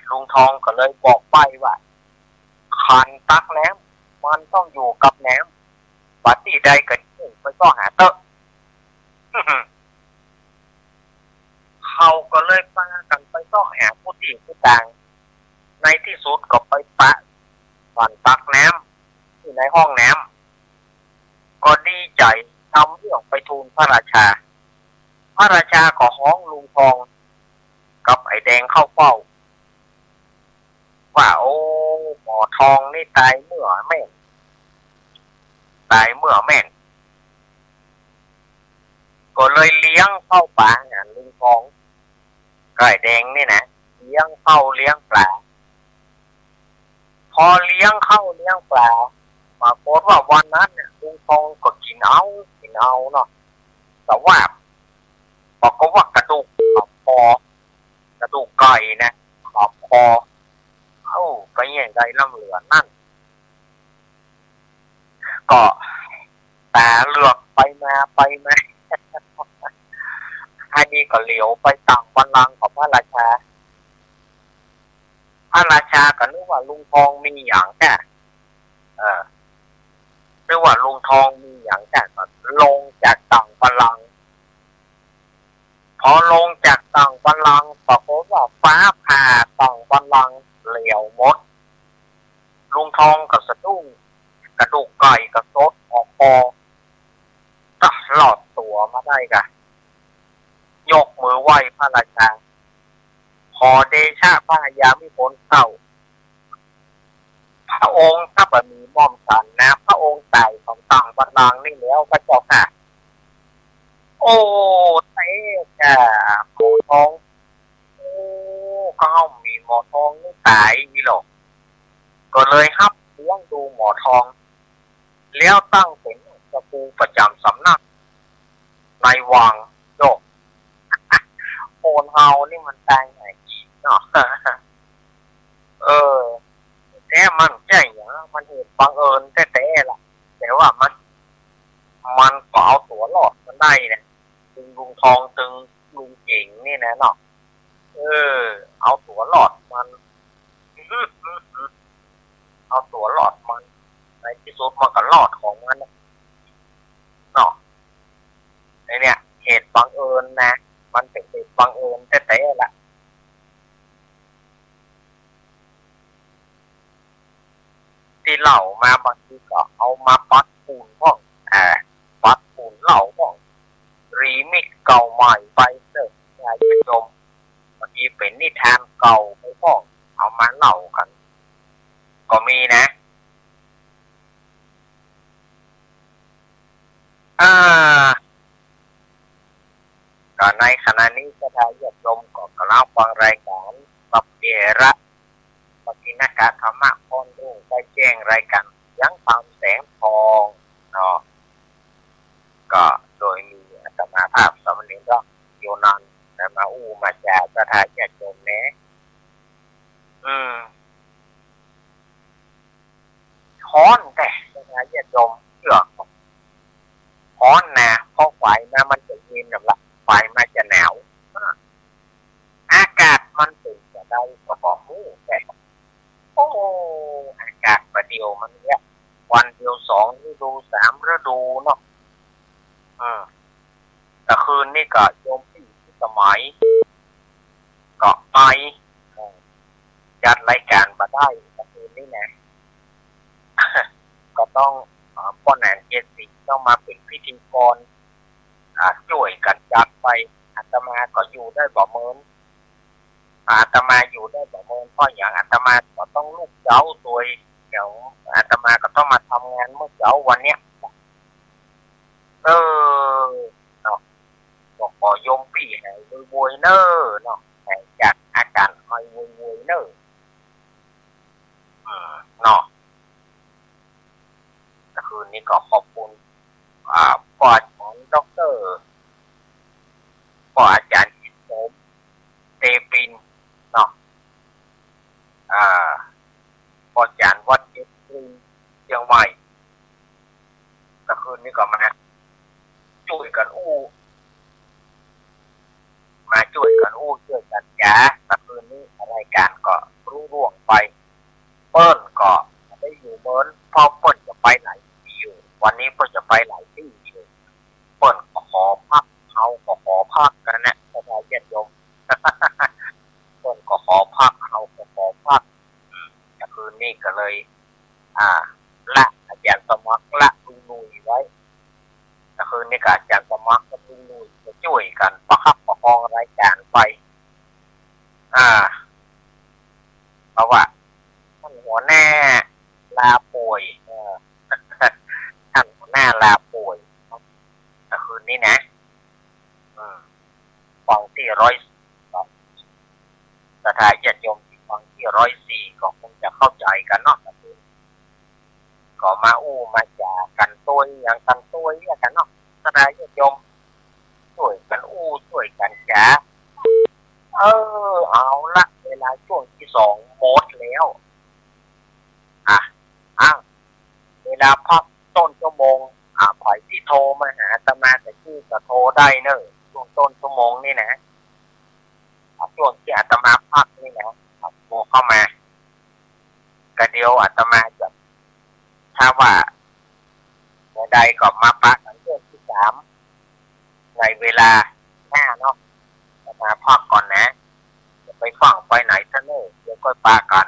ลุงทองก็เลยบอกไปว่าขันตักน้ำมันต้องอยู่กับน้ำบัดนี้ใดก็ไปก็หาเตอะเขาก็เลยพากันไปก็หาผู้ที่ผู้ต่างในที่สุดก็ไปปะขันตักน้ำที่ในห้องน้ำก็ดีใจทำเรื่องไปทูลพระราชาพระราชาก็ฮ้องลุงทองกับไอ้แดงเข้าเฝ้าว่าโอ้หมอทองนี่ตายเมื่อแม่นก็เลยเลี้ยงเข้าป่าลุงทองไก่แดงนี่นะเลี้ยงเข้าเลี้ยงปลาพอเลี้ยงเข้าเลี้ยงปลาปรากฏว่าวันนั้นเนี่ยลุงทองก็กินเอาเนาะแต่ว่าบอกก็ว่ากระดูกขอบคอกระดูกไก่นะขอบคอไปอย่างไรล่ำเหลือนั่นก็แต่เลือกไปมาอันนี้ก็เหลียวไปต่างบัลลังก์ของพระราชาก็นึกว่าลุงทองมีอย่างแค่นึกว่าลุงทองมีอย่างแค่ก็ลงจากต่างบัลลังก์พอลงจากต่างบัลลังก์ปรากฏว่าฟ้าผ่าต่างบัลลังก์เหลียวหมดลุงทองกับสะดุ้งกระดูกไก่กับซดออกคอก็หลอดตัวมาได้กะยกมือไหว้พระราชาขอเดชะพระยามิพ้นเข้าพระองค์ถ้าแบบมีม่อมสันนะพระองค์ใส่ของต่างบัลลังก์นี่แล้วพระเจ้าค่ะโอ้เต้กะหมอทองก็มีหมอทองนี่ตายนี่หรอกก็เลยฮับเลี้ยงดูหมอทองแล้วตั้งเป็นเจ้าครูประจำสำนักในวังโยกโอนเฮานี่มันตายไงเนาะแต่มันใจอย่างมันเหตุบังเอิญแต่ล่ะแต่ว่ามันก็เอาตัวรอดมันได้นะตึงลุงทองตึงลุงเก่งนี่นะเนาะเอาตัวรอดมันเอาตัวรอดมันในที่สุดมันก็รอดของมันเนาะ บังเอิญแต่ละที่เหล่ามาบางทีก็เอามาปัดปูนห้องปัดปูนเหล่าห้องรีมิกเก่าใหม่ไปเสิร์ฟนายผู้ชมบางทีเป็นนิทานเก่าไปห้องเอามาเล่ากันก็มีนะก็ในขณะนี้ก็ได้ยกลมก็กำลังฟังรายการกับเอระปฏิณกาธรรมะพรรุ่งได้แจ้งรายการยังตามแสงทองเนาะก็โดยมีอาตมาภาพสมณีก็โยนันและมามาจากสถานญาติโยมนะฮ้อนแต่สถานญาติโยมเชื่อฮ้อนนะเพราะไฟนะมันจะเย็นแบบละไฟมันจะหนาวอากาศมันเป็นจะได้ก็บอกแต่โอ้อากาศประเดียวมันเนี้ยวันเดียว2 ฤดู3 ฤดูเนาะแต่คืนนี่ก็โยมที่สมัยก็ไปจัดรายการมาได้แต่คืนนี่นะ ก็ต้องป้อนแหนเจสิต้องมาเป็นพิธีกรช่วยกันจัดไปอาตมาก็อยู่ได้บ่เมินอาตมาอยู่ได้บ่เมินเพราะอย่างอาตมาก็ต้องลูกเจ้าตัวเดี๋ยวอาตมาก็ต้องมาทำงานเมื่อเช้าวันเนี้ยเนาะบอกขอยมปี่ให้รวยๆเนอะเนาะให้จากอาการให้รวยๆเนอะเนาะคืนนี้ก็ขอบคุณพ่ออาจารย์ด็อกเตอร์พ่ออาจารย์จิตโสมเตปินเนาะพ่ออาจารย์วัดเจ็ดกรีเชียงใหม่แต่คืนนี้ก็มาช่วยกันช่วยกันจ้าแต่คืนนี้รายการก็รุ่งร่วงไปเปิ้ลก็ได้อยู่เมินพอเปิ้ลจะไปไหนอยู่วันนี้เปิ้ลจะไปหลายที่อยู่เปิ้ลก็ขอพักเขาก็ขอพักกันนะสบายเย็นยมเปิ้ลก็ขอพักเขาก็ขอพักแต่คืนนี้ก็เลยละอาจารย์สมัครละลุงนุยไว้แต่คืนนี้ก็อาจารย์สมัครกับลุงนุยจะช่วยกันประคับประคองรายการไปเพราะว่าท่านหัวหน้าลาป่วยท่านหัวหน้าลาป่วยแต่คืนนี้นะฟังที่100สถานญาติโยมที่ฟังที่104ก็คงจะเข้าใจกันเนาะก็มามาจากกันตัวอย่างกันตัวอย่างกันเนาะสถานญาติโยมช่วยกันช่วยกันจ้าเอาละเวลาช่วงที่2หมดแล้วเวลาพักต้นชั่วโมงผ่อยที่โทรมาหาอาตมาแต่ชื่อก็โทรได้เนอะช่วงต้นชั่วโมงนี่นะช่วงที่อาตมาพักนี่นะโทรเข้ามาก็เดียวอาตมาจะถ้าว่าเมื่อใดก็มาพักกันเรื่องที่3ในเวลา5เนาะอาตมาพักก่อนนะจะไปฟังไปไหนซะเนอะเดี๋ยวก็ปากัน